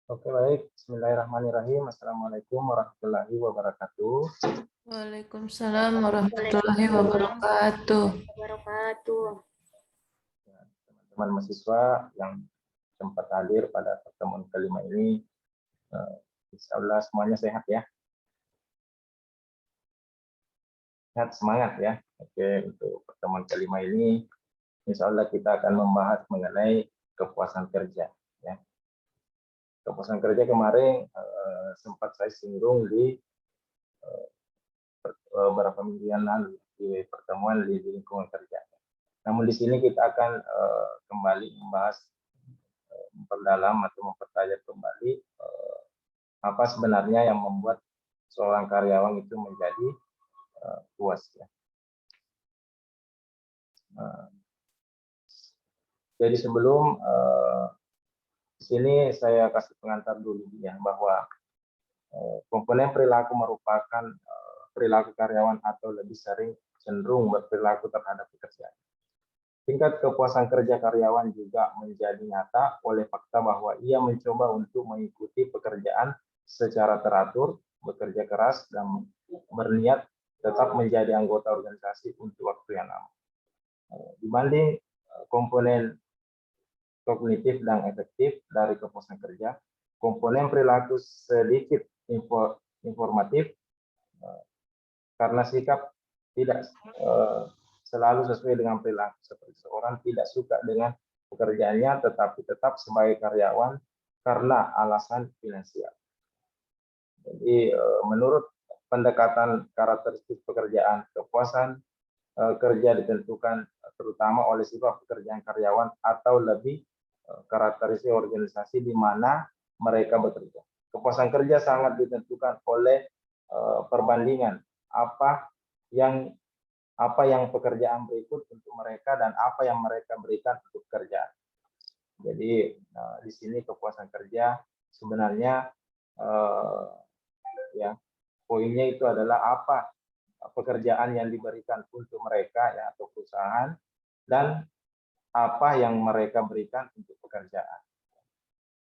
Oke, baik. Bismillahirrahmanirrahim. Assalamualaikum warahmatullahi wabarakatuh. Waalaikumsalam warahmatullahi wabarakatuh. Ya, teman-teman mahasiswa yang sempat hadir pada pertemuan kelima ini, insya Allah semuanya sehat ya. Sehat, semangat ya. Oke, untuk pertemuan kelima ini, insya Allah kita akan membahas mengenai kepuasan kerja. Ya. Kepuasan kerja kemarin sempat saya singgung di beberapa minggu yang lalu di pertemuan di lingkungan kerja. Namun di sini kita akan kembali membahas, memperdalam atau mempertajam kembali apa sebenarnya yang membuat seorang karyawan itu menjadi puas ya. Jadi sebelum di sini saya kasih pengantar dulu ya, bahwa komponen perilaku merupakan perilaku karyawan atau lebih sering cenderung berperilaku terhadap pekerjaan. Tingkat kepuasan kerja karyawan juga menjadi nyata oleh fakta bahwa ia mencoba untuk mengikuti pekerjaan secara teratur, bekerja keras, dan berniat tetap menjadi anggota organisasi untuk waktu yang lama. Dibanding komponen kognitif dan efektif dari kepuasan kerja, komponen perilaku sedikit informatif karena sikap tidak selalu sesuai dengan perilaku, seperti seorang tidak suka dengan pekerjaannya tetapi tetap sebagai karyawan karena alasan finansial. Jadi menurut pendekatan karakteristik pekerjaan, kepuasan kerja ditentukan terutama oleh sifat pekerjaan karyawan atau lebih karakteristik organisasi di mana mereka bekerja. Kepuasan kerja sangat ditentukan oleh perbandingan apa yang pekerjaan berikut untuk mereka dan apa yang mereka berikan untuk pekerjaan. Jadi di sini kepuasan kerja sebenarnya ya poinnya itu adalah apa pekerjaan yang diberikan untuk mereka ya atau perusahaan dan apa yang mereka berikan untuk pekerjaan.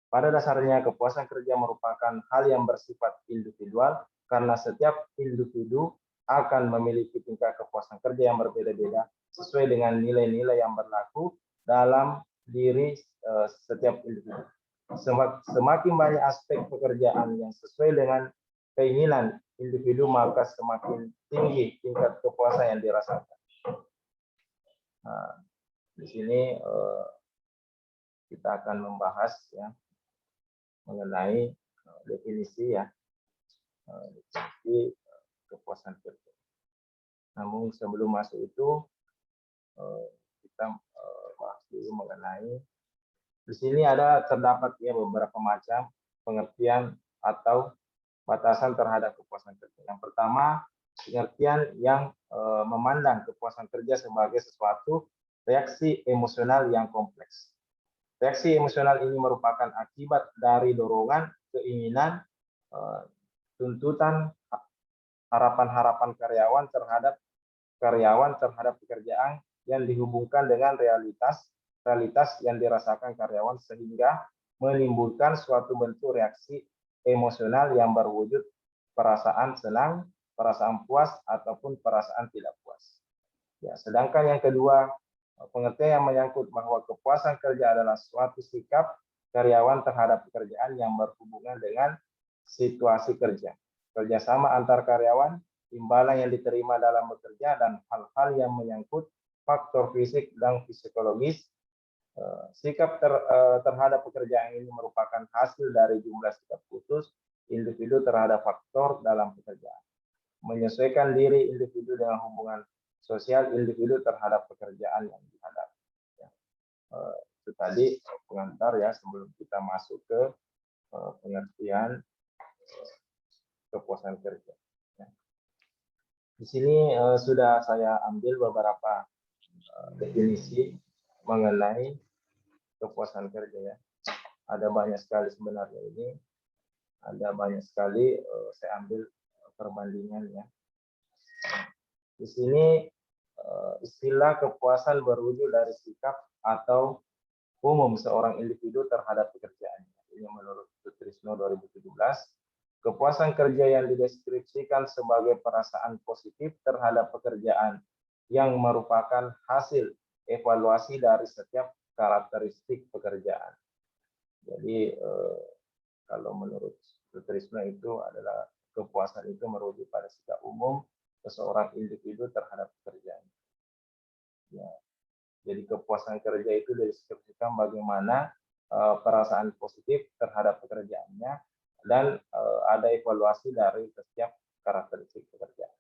Pada dasarnya kepuasan kerja merupakan hal yang bersifat individual karena setiap individu akan memiliki tingkat kepuasan kerja yang berbeda-beda sesuai dengan nilai-nilai yang berlaku dalam diri setiap individu. Semakin banyak aspek pekerjaan yang sesuai dengan keinginan individu, maka semakin tinggi tingkat kepuasan yang dirasakan. Nah, di sini kita akan membahas ya mengenai definisi ya, definisi kepuasan kerja. Namun sebelum masuk itu kita bahas dulu mengenai di sini terdapat ya beberapa macam pengertian atau batasan terhadap kepuasan kerja. Yang pertama, pengertian yang memandang kepuasan kerja sebagai sesuatu reaksi emosional yang kompleks. Reaksi emosional ini merupakan akibat dari dorongan, keinginan, tuntutan, harapan-harapan karyawan terhadap pekerjaan yang dihubungkan dengan realitas yang dirasakan karyawan sehingga menimbulkan suatu bentuk reaksi emosional yang berwujud perasaan senang, perasaan puas, ataupun perasaan tidak puas. Ya, sedangkan yang kedua, pengertian yang menyangkut bahwa kepuasan kerja adalah suatu sikap karyawan terhadap pekerjaan yang berhubungan dengan situasi kerja, kerjasama antar karyawan, imbalan yang diterima dalam bekerja, dan hal-hal yang menyangkut faktor fisik dan psikologis. Sikap terhadap pekerjaan ini merupakan hasil dari jumlah sikap khusus individu terhadap faktor dalam pekerjaan. Menyesuaikan diri individu dengan hubungan sosial individu terhadap pekerjaan yang dihadapi. Ya. Itu tadi pengantar ya sebelum kita masuk ke pengertian kepuasan kerja. Ya. Di sini sudah saya ambil beberapa definisi mengenai kepuasan kerja ya. Ada banyak sekali sebenarnya ini, ada banyak sekali saya ambil perbandingan ya. Di sini istilah kepuasan berwujud dari sikap atau umum seorang individu terhadap pekerjaannya. ini menurut Sutrisno 2017, kepuasan kerja yang dideskripsikan sebagai perasaan positif terhadap pekerjaan yang merupakan hasil evaluasi dari setiap karakteristik pekerjaan. Jadi kalau menurut Sutrisno itu adalah kepuasan itu merujuk pada sikap umum seseorang individu terhadap pekerjaan. Ya. Jadi kepuasan kerja itu dideskripsikan bagaimana perasaan positif terhadap pekerjaannya dan ada evaluasi dari setiap karakteristik pekerjaan.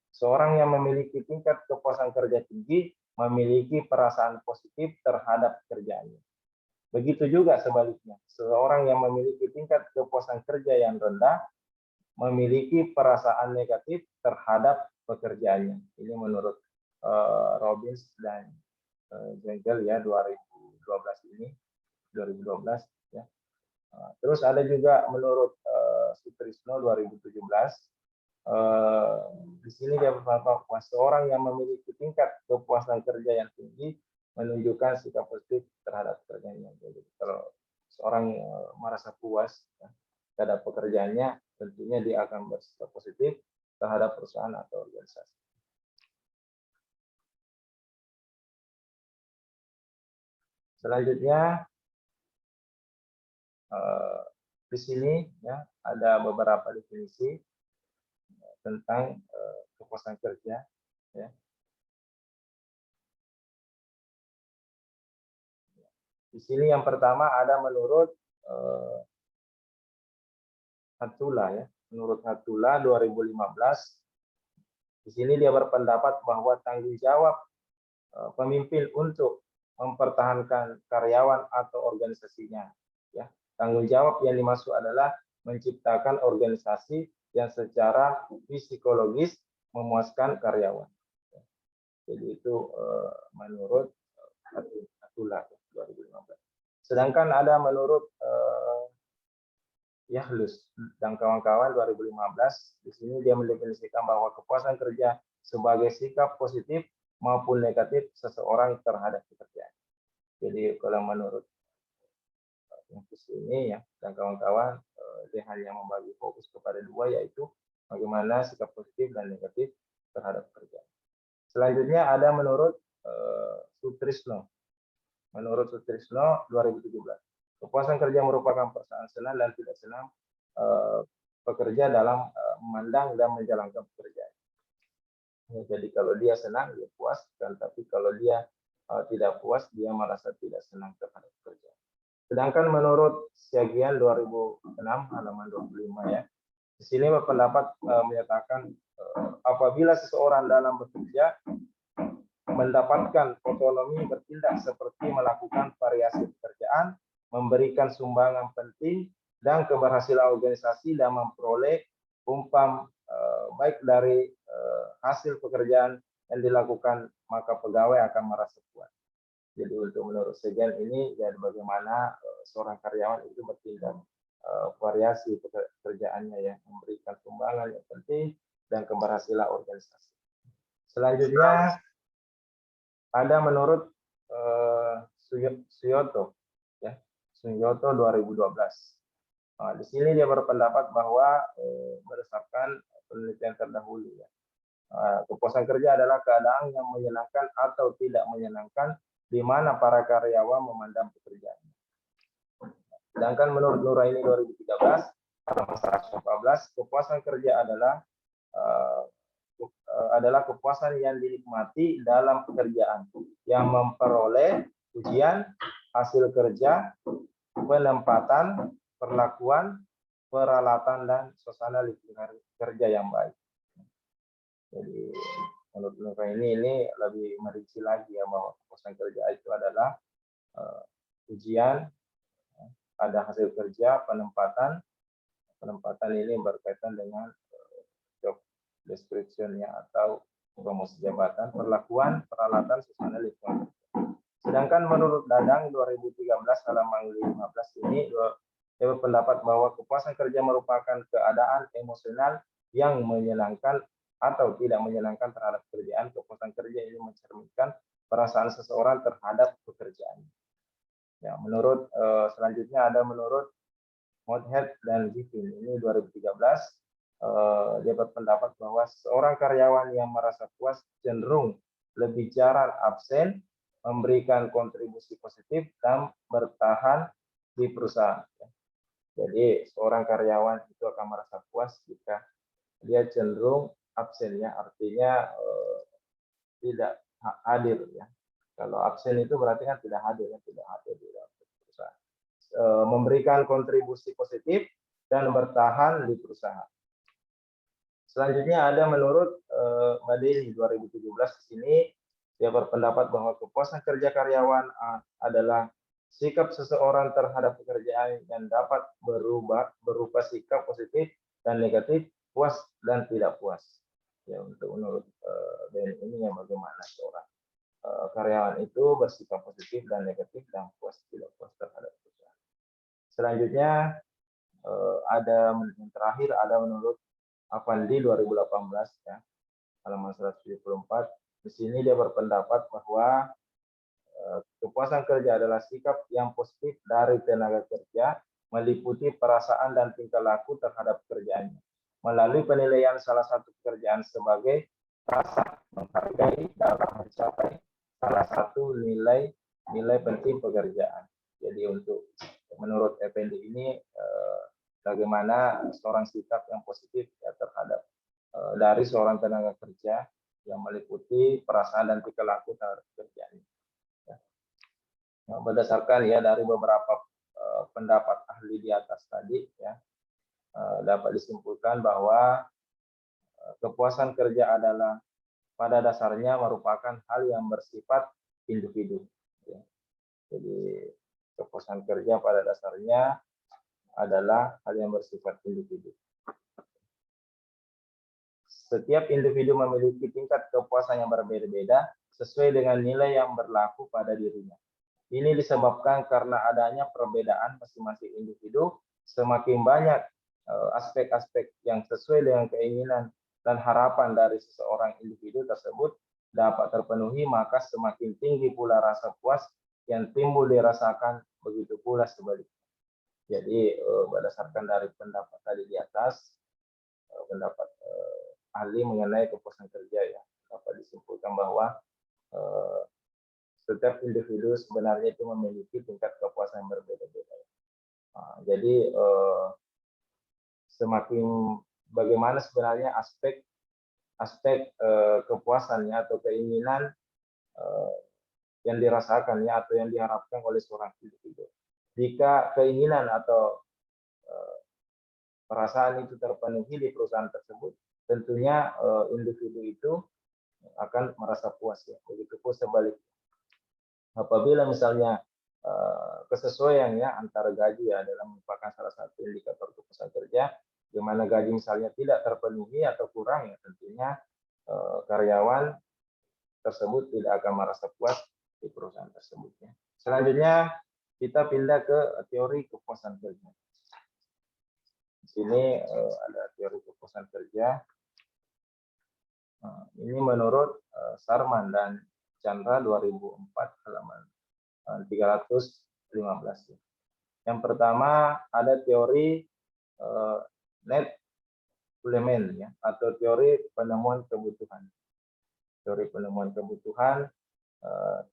Seorang yang memiliki tingkat kepuasan kerja tinggi memiliki perasaan positif terhadap pekerjaannya. Begitu juga sebaliknya, seorang yang memiliki tingkat kepuasan kerja yang rendah memiliki perasaan negatif terhadap pekerjaannya. Ini menurut Robbins dan Jengkel ya 2012 ini 2012 ya. Terus ada juga menurut Sutrisno 2017 di sini dia berkata bahwa seorang yang memiliki tingkat kepuasan kerja yang tinggi menunjukkan sikap positif terhadap pekerjaannya. Jadi kalau seorang merasa puas ya, terhadap pekerjaannya, tentunya dia akan bersikap positif terhadap perusahaan atau organisasi. Selanjutnya di sini ya ada beberapa definisi tentang kepuasan kerja ya. Di sini yang pertama ada menurut Hatula ya. Menurut Hatula 2015 di sini dia berpendapat bahwa tanggung jawab pemimpin untuk mempertahankan karyawan atau organisasinya ya. Tanggung jawab yang dimaksud adalah menciptakan organisasi yang secara psikologis memuaskan karyawan. Jadi itu menurut Hatula 2015. Sedangkan ada menurut Yahlus dan kawan-kawan 2015, di sini dia mendefinisikan bahwa kepuasan kerja sebagai sikap positif maupun negatif seseorang terhadap pekerjaan. Jadi kalau menurut ini ya dan kawan-kawan dia hanya membagi fokus kepada dua, yaitu bagaimana sikap positif dan negatif terhadap pekerjaan. Selanjutnya ada menurut Sutrisno. Menurut Sutrisno 2017, kepuasan kerja merupakan perasaan senang dan tidak senang pekerja dalam memandang dan menjalankan pekerjaan. Ya, jadi kalau dia senang, dia puas, dan tapi kalau dia tidak puas, dia merasa tidak senang terhadap pekerjaan. Sedangkan menurut Syagian 2006 halaman 25 ya, di sini berpendapat menyatakan apabila seseorang dalam bekerja mendapatkan otonomi bertindak seperti melakukan variasi pekerjaan, memberikan sumbangan penting dan keberhasilan organisasi dan memperoleh baik dari hasil pekerjaan yang dilakukan, maka pegawai akan merasa puas. Jadi untuk menurut Segen ini ya bagaimana seorang karyawan itu bertindak variasi pekerjaannya ya, memberikan sumbangan yang penting dan keberhasilan organisasi. Selanjutnya ada menurut Suyoto ya, Suyoto 2012. Nah, di sini dia berpendapat bahwa berdasarkan penelitian terdahulu ya, kepuasan kerja adalah keadaan yang menyenangkan atau tidak menyenangkan di mana para karyawan memandang pekerjaan. Sedangkan menurut Nuraini 2013 halaman 114, kepuasan kerja adalah kepuasan yang dinikmati dalam pekerjaan yang memperoleh ujian, hasil kerja, penempatan, perlakuan, peralatan, dan suasana lingkungan kerja yang baik. Jadi menurut Nuraini ini lebih merinci lagi ya, bahwa kepuasan kerja itu adalah ujian, ada hasil kerja, penempatan ini berkaitan dengan job description-nya atau promosi jabatan, perlakuan, peralatan, suasana lingkungan. Sedangkan menurut Dadang 2013 halaman 15 ini dia berpendapat bahwa kepuasan kerja merupakan keadaan emosional yang menyenangkan atau tidak menyenangkan terhadap pekerjaan. Kepuasan kerja ini mencerminkan perasaan seseorang terhadap pekerjaan. Ya, menurut selanjutnya ada menurut Mothead dan Giffin. Ini 2013. Dia berpendapat bahwa seorang karyawan yang merasa puas cenderung lebih jarang absen, memberikan kontribusi positif, dan bertahan di perusahaan. Jadi seorang karyawan itu akan merasa puas jika dia cenderung absen, ya, artinya tidak hadir, ya. Kalau absen itu berarti kan tidak hadir, ya, tidak hadir di dalam perusahaan. Memberikan kontribusi positif dan bertahan di perusahaan. Selanjutnya ada menurut Mbak Deni 2017 di sini dia berpendapat bahwa kepuasan kerja karyawan adalah sikap seseorang terhadap pekerjaan yang dapat berubah berupa sikap positif dan negatif, puas dan tidak puas. Ya, untuk menurut Deni ini yang bagaimana seorang karyawan itu bersikap positif dan negatif dan puas tidak puas terhadap perusahaan. Selanjutnya ada yang terakhir ada menurut Avandi 2018, ya, halaman 174. Di sini dia berpendapat bahwa kepuasan kerja adalah sikap yang positif dari tenaga kerja meliputi perasaan dan tingkah laku terhadap pekerjaannya. Melalui penilaian salah satu pekerjaan sebagai rasa menghargai dalam mencapai salah satu nilai penting pekerjaan. Jadi untuk menurut Effendi ini bagaimana seorang sikap yang positif, ya, terhadap dari seorang tenaga kerja yang meliputi perasaan dan tingkah laku terhadap pekerjaannya. Ya. Nah, berdasarkan, ya, dari beberapa pendapat ahli di atas tadi, ya, dapat disimpulkan bahwa kepuasan kerja adalah pada dasarnya merupakan hal yang bersifat individu. Ya. Jadi kepuasan kerja pada dasarnya adalah hal yang bersifat individu. Setiap individu memiliki tingkat kepuasan yang berbeda-beda sesuai dengan nilai yang berlaku pada dirinya. Ini disebabkan karena adanya perbedaan masing-masing individu. Semakin banyak aspek-aspek yang sesuai dengan keinginan dan harapan dari seseorang individu tersebut dapat terpenuhi, maka semakin tinggi pula rasa puas yang timbul dirasakan, begitu pula sebaliknya. Jadi berdasarkan dari pendapat tadi di atas, pendapat ahli mengenai kepuasan kerja, ya, dapat disimpulkan bahwa setiap individu sebenarnya itu memiliki tingkat kepuasan yang berbeda-beda. Jadi semakin bagaimana sebenarnya aspek kepuasannya atau keinginan yang dirasakannya atau yang diharapkan oleh seorang individu. Jika keinginan atau perasaan itu terpenuhi di perusahaan tersebut, tentunya individu itu akan merasa puas, ya. Begitupun sebaliknya. Apabila misalnya kesesuaiannya antara gaji, ya, adalah merupakan salah satu indikator kepuasan kerja, di mana gaji misalnya tidak terpenuhi atau kurang, ya, tentunya karyawan tersebut tidak akan merasa puas di perusahaan tersebut, ya. Selanjutnya kita pindah ke teori kepuasan kerja. Di sini ada teori kepuasan kerja. Ini menurut Sarman dan Chandra 2004 halaman 315. Yang pertama ada teori net fulfillment, ya, atau teori penemuan kebutuhan. Teori penemuan kebutuhan.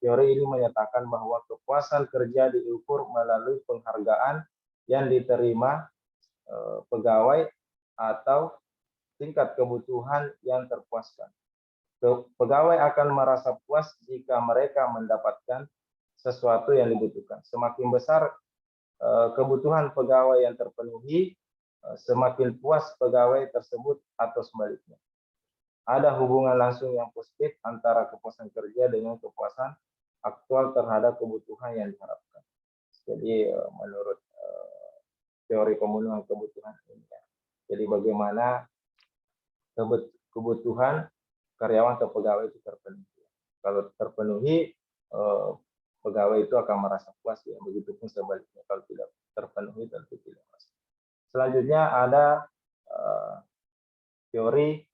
Teori ini menyatakan bahwa kepuasan kerja diukur melalui penghargaan yang diterima pegawai atau tingkat kebutuhan yang terpuaskan. Pegawai akan merasa puas jika mereka mendapatkan sesuatu yang dibutuhkan. Semakin besar kebutuhan pegawai yang terpenuhi, semakin puas pegawai tersebut atau sebaliknya. Ada hubungan langsung yang positif antara kepuasan kerja dengan kepuasan aktual terhadap kebutuhan yang diharapkan. Jadi menurut teori pemenuhan kebutuhan ini, ya. Jadi bagaimana kebutuhan karyawan atau pegawai itu terpenuhi. Kalau terpenuhi, pegawai itu akan merasa puas, ya. Begitupun sebaliknya, kalau tidak terpenuhi tentu tidak merasa. Selanjutnya ada teori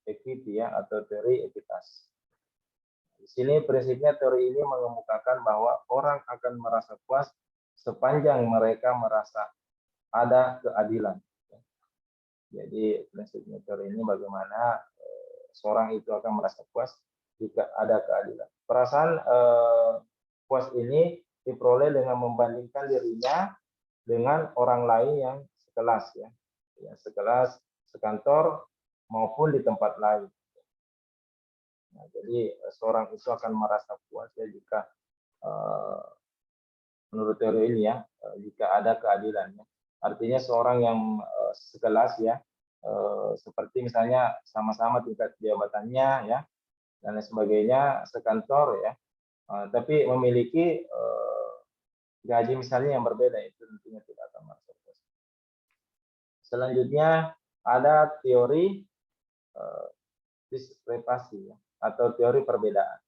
equity, ya, atau teori ekitas. Di sini prinsipnya teori ini mengemukakan bahwa orang akan merasa puas sepanjang mereka merasa ada keadilan. Jadi prinsip teori ini bagaimana seorang itu akan merasa puas jika ada keadilan. Perasaan puas ini diperoleh dengan membandingkan dirinya dengan orang lain yang sekelas, ya, sekelas, sekantor maupun di tempat lain. Nah, jadi seorang itu akan merasa puas ya jika menurut teori ini ya, jika ada keadilannya. Artinya seorang yang sekelas ya, seperti misalnya sama-sama tingkat jabatannya ya, dan lain sebagainya, sekantor ya, tapi memiliki gaji misalnya yang berbeda, itu tentunya tidak akan merasa puas. Selanjutnya ada teori diskrepasi ya, atau teori perbedaan.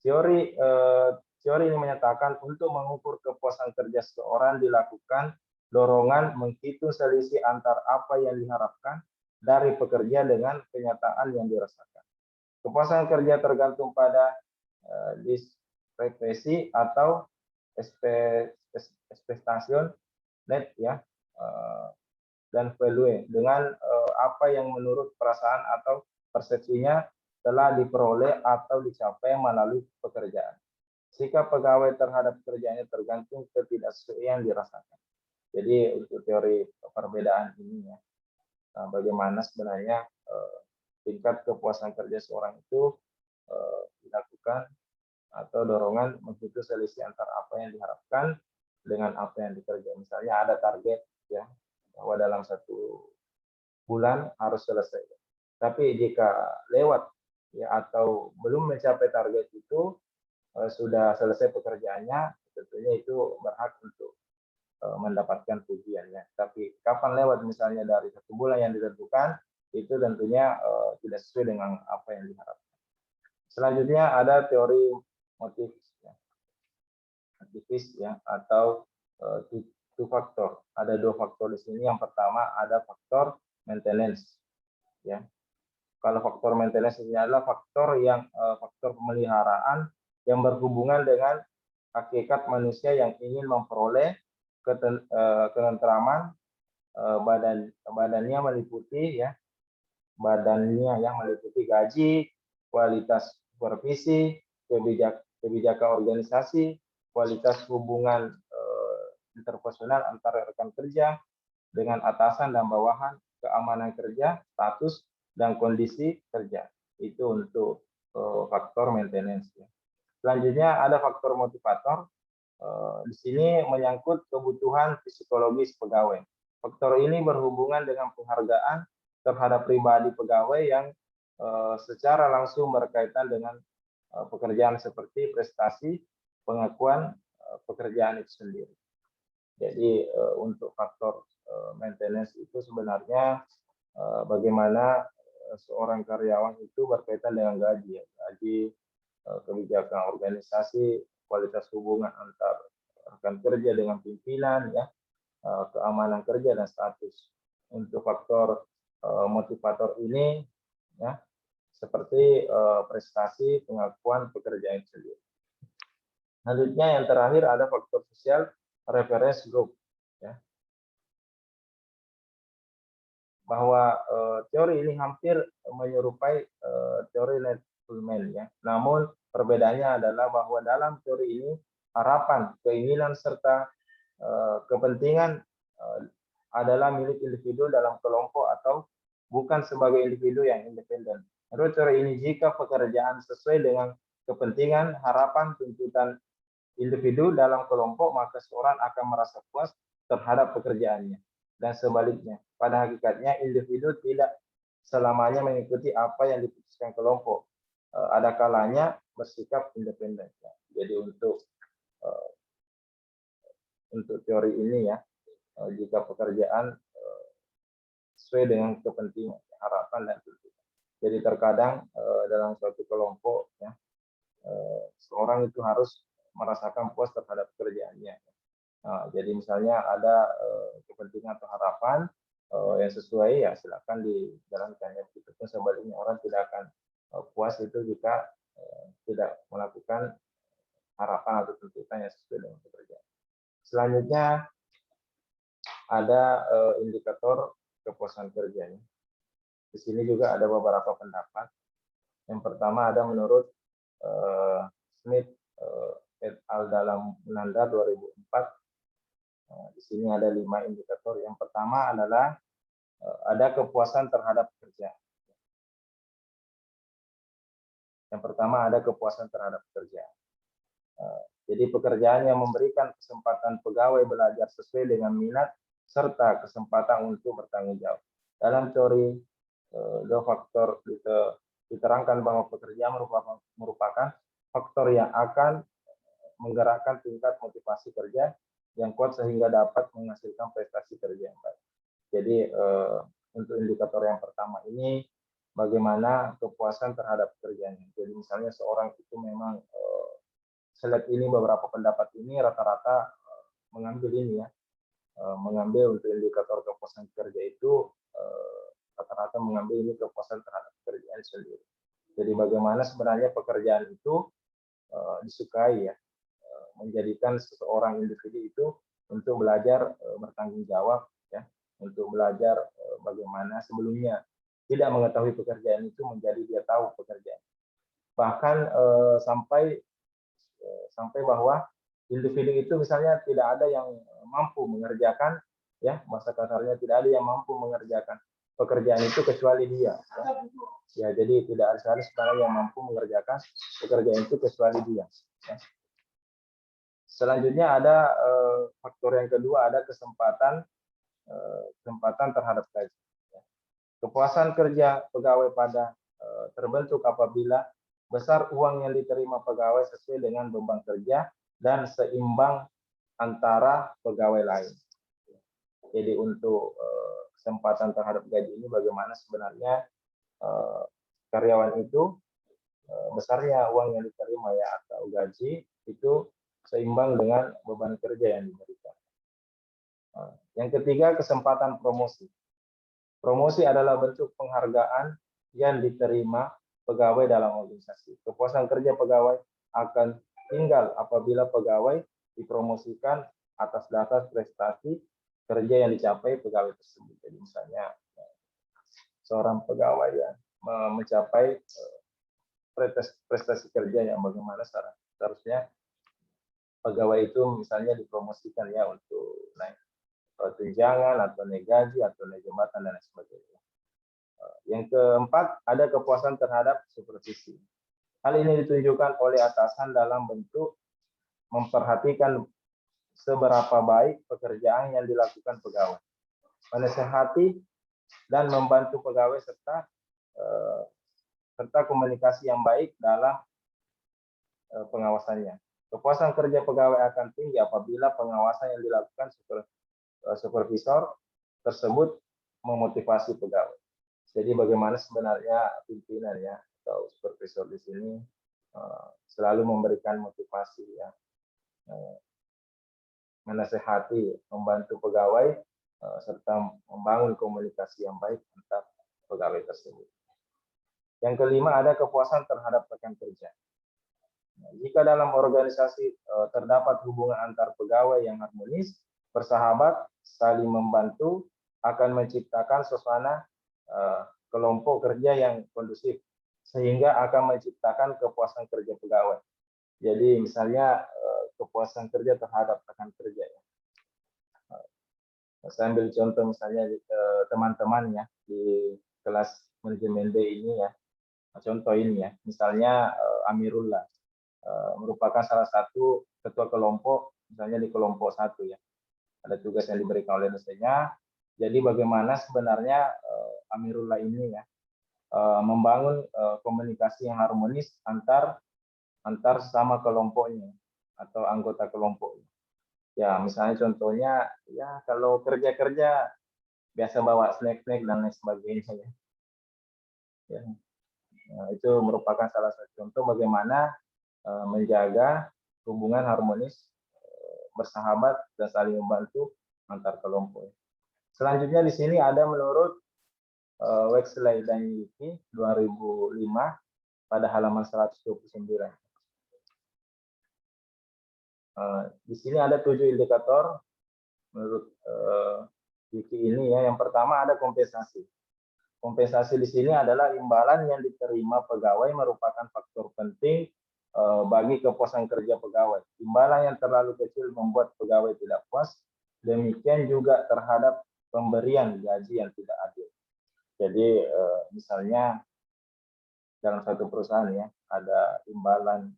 Teori ini menyatakan untuk mengukur kepuasan kerja seseorang dilakukan dorongan menghitung selisih antar apa yang diharapkan dari pekerja dengan kenyataan yang dirasakan. Kepuasan kerja tergantung pada diskrepasi atau ekspektasi net ya, dan value dengan apa yang menurut perasaan atau persepsinya telah diperoleh atau dicapai melalui pekerjaan. Sikap pegawai terhadap pekerjaannya tergantung ketidaksesuaian yang dirasakan. Jadi untuk teori perbedaan ini ya, bagaimana sebenarnya tingkat kepuasan kerja seorang itu dilakukan atau dorongan menghitung selisih antara apa yang diharapkan dengan apa yang dikerjakan. Misalnya ada target ya, bahwa dalam 1 bulan harus selesai. Tapi jika lewat ya atau belum mencapai target itu, sudah selesai pekerjaannya, tentunya itu berhak untuk mendapatkan pujiannya. Tapi kapan lewat misalnya dari 1 bulan yang ditentukan, itu tentunya tidak sesuai dengan apa yang diharapkan. Selanjutnya ada teori motivis ya, atau two faktor. Ada 2 faktor di sini. Yang pertama ada faktor maintenance ya. Kalau faktor maintenance ini adalah faktor yang faktor pemeliharaan yang berhubungan dengan hakikat manusia yang ingin memperoleh ketentraman badannya meliputi ya, badannya yang meliputi gaji, kualitas supervisi, kebijakan organisasi, kualitas hubungan interpersonal antara rekan kerja dengan atasan dan bawahan, keamanan kerja, status dan kondisi kerja. Itu untuk faktor maintenance ya. Selanjutnya ada faktor motivator. Di sini menyangkut kebutuhan psikologis pegawai. Faktor ini berhubungan dengan penghargaan terhadap pribadi pegawai yang secara langsung berkaitan dengan pekerjaan seperti prestasi, pengakuan pekerjaan itu sendiri. Jadi untuk faktor maintenance itu sebenarnya bagaimana seorang karyawan itu berkaitan dengan gaji, ya. Gaji, kebijakan organisasi, kualitas hubungan antar rekan kerja dengan pimpinan, ya, keamanan kerja dan status. Untuk faktor motivator ini, ya, seperti prestasi, pengakuan pekerjaan sendiri. Selanjutnya yang terakhir ada faktor sosial reference group, ya. Bahwa teori ini hampir menyerupai teori Pullman ya. Namun perbedaannya adalah bahwa dalam teori ini harapan, keinginan serta kepentingan adalah milik individu dalam kelompok atau bukan sebagai individu yang independen. Menurut teori ini jika pekerjaan sesuai dengan kepentingan, harapan, tuntutan individu dalam kelompok, maka seorang akan merasa puas terhadap pekerjaannya. Dan sebaliknya, pada hakikatnya individu tidak selamanya mengikuti apa yang diputuskan kelompok. Ada kalanya bersikap independen. Jadi untuk teori ini ya, jika pekerjaan sesuai dengan kepentingan, harapan dan tuntutan. Jadi terkadang dalam suatu kelompok ya, seorang itu harus merasakan puas terhadap pekerjaannya. Nah, jadi misalnya ada kepentingan atau harapan yang sesuai, ya silakan dijalankan. Ya, itu pun sebaliknya orang tidak akan puas itu jika tidak melakukan harapan atau tuntutan yang sesuai dengan pekerjaan. Selanjutnya ada indikator kepuasan kerjanya. Di sini juga ada beberapa pendapat. Yang pertama ada menurut Smith et al. Dalam Nanda 2004. Di sini ada 5 indikator. Yang pertama adalah ada kepuasan terhadap kerja. Yang pertama ada kepuasan terhadap kerja. Jadi pekerjaan yang memberikan kesempatan pegawai belajar sesuai dengan minat serta kesempatan untuk bertanggung jawab. Dalam teori dua faktor diterangkan bahwa pekerjaan merupakan faktor yang akan menggerakkan tingkat motivasi kerja yang kuat sehingga dapat menghasilkan prestasi kerja yang baik. Jadi untuk indikator yang pertama ini bagaimana kepuasan terhadap kerjanya. Jadi misalnya seorang itu memang select ini beberapa pendapat ini rata-rata mengambil ini ya, mengambil untuk indikator kepuasan kerja itu rata-rata mengambil ini kepuasan terhadap pekerjaan sendiri. Jadi bagaimana sebenarnya pekerjaan itu disukai ya, menjadikan seseorang individu itu untuk belajar bertanggung jawab ya, untuk belajar bagaimana sebelumnya tidak mengetahui pekerjaan itu menjadi dia tahu pekerjaan. Bahkan sampai bahwa individu itu misalnya tidak ada yang mampu mengerjakan ya, bahasa kasarnya tidak ada yang mampu mengerjakan pekerjaan itu kecuali dia ya. Jadi tidak ada sebenarnya yang mampu mengerjakan pekerjaan itu kecuali dia ya. Selanjutnya ada faktor yang kedua, ada kesempatan terhadap gaji. Kepuasan kerja pegawai pada terbentuk apabila besar uang yang diterima pegawai sesuai dengan beban kerja dan seimbang antara pegawai lain. Jadi untuk kesempatan terhadap gaji ini bagaimana sebenarnya karyawan itu besarnya uang yang diterima ya atau gaji itu seimbang dengan beban kerja yang diberikan. Yang ketiga, kesempatan promosi. Promosi adalah bentuk penghargaan yang diterima pegawai dalam organisasi. Kepuasan kerja pegawai akan tinggal apabila pegawai dipromosikan atas dasar prestasi kerja yang dicapai pegawai tersebut. Jadi misalnya seorang pegawai yang mencapai prestasi kerja yang bagaimana seharusnya pegawai itu misalnya dipromosikan ya untuk naik tunjangan atau naik gaji atau naik jabatan dan lain sebagainya. Yang keempat, ada kepuasan terhadap supervisi. Hal ini ditunjukkan oleh atasan dalam bentuk memperhatikan seberapa baik pekerjaan yang dilakukan pegawai, menasihati dan membantu pegawai serta komunikasi yang baik dalam pengawasannya. Kepuasan kerja pegawai akan tinggi apabila pengawasan yang dilakukan supervisor tersebut memotivasi pegawai. Jadi bagaimana sebenarnya pimpinan ya atau supervisor di sini selalu memberikan motivasi ya, menasehati, membantu pegawai serta membangun komunikasi yang baik antar pegawai tersebut. Yang kelima, ada kepuasan terhadap rekan kerja. Jika dalam organisasi terdapat hubungan antar pegawai yang harmonis, bersahabat, saling membantu, akan menciptakan suasana kelompok kerja yang kondusif, sehingga akan menciptakan kepuasan kerja pegawai. Jadi misalnya kepuasan kerja terhadap rekan kerja ya. Saya ambil contoh misalnya teman-teman ya di kelas manajemen B ini ya. Contoh ini ya, misalnya Amirullah merupakan salah satu ketua kelompok, misalnya di kelompok 1 ya. Ada tugas yang diberikan oleh dosennya. Jadi bagaimana sebenarnya Amirullah ini ya membangun komunikasi yang harmonis antar sesama kelompoknya atau anggota kelompoknya. Ya, misalnya contohnya ya kalau kerja biasa bawa snack-snack dan lain sebagainya ya. Ya. Nah, itu merupakan salah satu contoh bagaimana menjaga hubungan harmonis, bersahabat dan saling membantu antar kelompok. Selanjutnya di sini ada menurut Wexley dan Yuki 2005 pada halaman 129. Di sini ada 7 indikator menurut Wiki ini ya, yang pertama ada kompensasi. Kompensasi di sini adalah imbalan yang diterima pegawai merupakan faktor penting bagi kepuasan kerja pegawai. Imbalan yang terlalu kecil membuat pegawai tidak puas. Demikian juga terhadap pemberian gaji yang tidak adil. Jadi misalnya dalam satu perusahaan ya ada imbalan,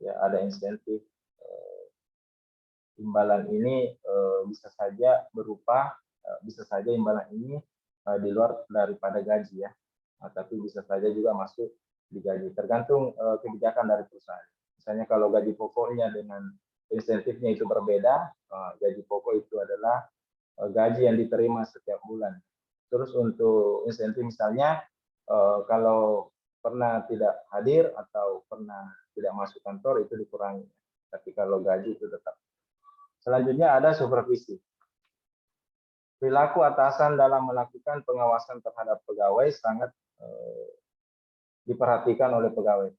ya ada insentif. Imbalan ini bisa saja berupa, bisa saja imbalan ini di luar daripada gaji ya, tapi bisa saja juga masuk di gaji, tergantung kebijakan dari perusahaan. Misalnya kalau gaji pokoknya dengan insentifnya itu berbeda, gaji pokok itu adalah gaji yang diterima setiap bulan. Terus untuk insentif misalnya kalau pernah tidak hadir atau pernah tidak masuk kantor itu dikurangi, tapi kalau gaji itu tetap. Selanjutnya ada supervisi. Perilaku atasan dalam melakukan pengawasan terhadap pegawai sangat diperhatikan oleh pegawai.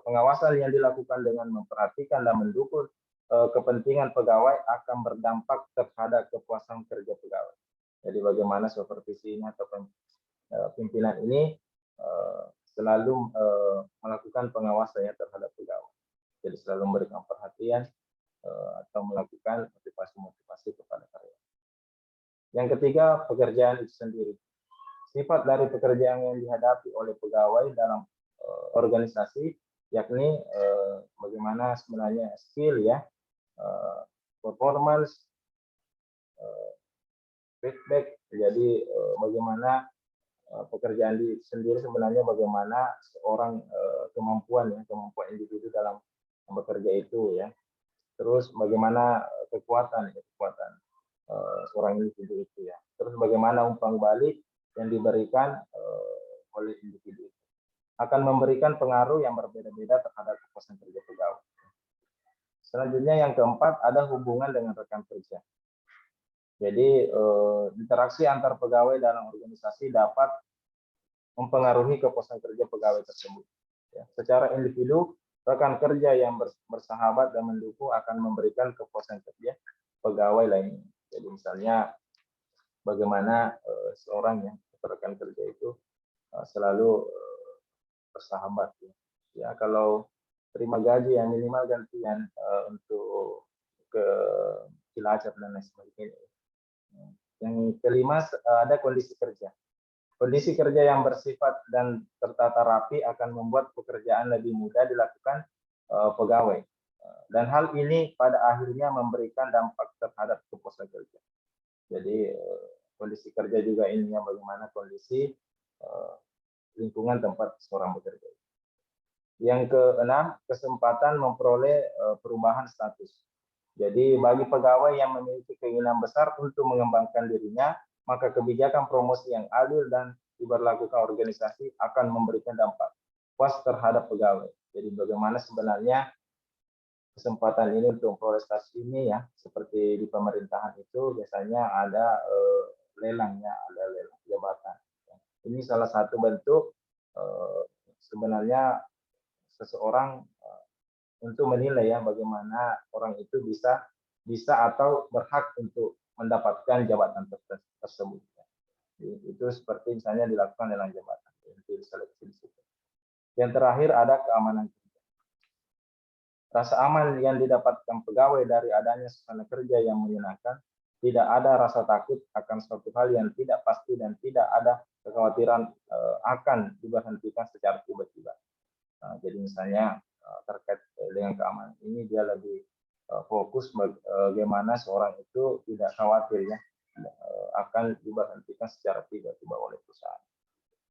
Pengawasan yang dilakukan dengan memperhatikan dan mendukung kepentingan pegawai akan berdampak terhadap kepuasan kerja pegawai. Jadi bagaimana supervisi ini atau pimpinan ini selalu melakukan pengawasannya terhadap pegawai. Jadi selalu memberikan perhatian atau melakukan motivasi kepada karyawan. Yang ketiga, pekerjaan itu sendiri. Sifat dari pekerjaan yang dihadapi oleh pegawai dalam organisasi, yakni bagaimana sebenarnya skill ya, performance, feedback. Jadi bagaimana pekerjaan itu sendiri sebenarnya bagaimana seorang kemampuan individu dalam bekerja itu ya. Terus bagaimana kekuatan seorang individu itu ya. Terus bagaimana umpan balik yang diberikan oleh individu itu akan memberikan pengaruh yang berbeda-beda terhadap kepuasan kerja pegawai. Selanjutnya yang keempat ada hubungan dengan rekan kerja. Jadi interaksi antar pegawai dalam organisasi dapat mempengaruhi kepuasan kerja pegawai tersebut. Ya, secara individu, rekan kerja yang bersahabat dan mendukung akan memberikan kepuasan kerja pegawai lainnya. Jadi misalnya bagaimana seorang yang rekan kerja itu selalu bersahabat. Ya, kalau terima gaji yang minimal gantian untuk ke Cilacap dan lain sebagainya. Yang kelima ada kondisi kerja. Kondisi kerja yang bersifat dan tertata rapi akan membuat pekerjaan lebih mudah dilakukan pegawai. Dan hal ini pada akhirnya memberikan dampak terhadap kepuasan kerja. Jadi kondisi kerja juga ini yang bagaimana kondisi lingkungan tempat seorang bekerja. Yang keenam, kesempatan memperoleh perubahan status. Jadi bagi pegawai yang memiliki keinginan besar untuk mengembangkan dirinya, maka kebijakan promosi yang adil dan diberlakukan organisasi akan memberikan dampak puas terhadap pegawai. Jadi bagaimana sebenarnya kesempatan ini untuk prestasi ini ya, seperti di pemerintahan itu biasanya ada lelangnya, ada lelang jabatan. Ini salah satu bentuk sebenarnya seseorang untuk menilai ya bagaimana orang itu bisa atau berhak untuk mendapatkan jabatan tersebut. Itu seperti misalnya dilakukan lelang jabatan. Yang terakhir ada keamanan kerja. Rasa aman yang didapatkan pegawai dari adanya suasana kerja yang menyenangkan, tidak ada rasa takut akan suatu hal yang tidak pasti dan tidak ada kekhawatiran akan diberhentikan secara tiba-tiba. Jadi misalnya terkait dengan keamanan ini dia lebih fokus bagaimana seorang itu tidak khawatir ya akan diberhentikan secara tiba-tiba oleh perusahaan.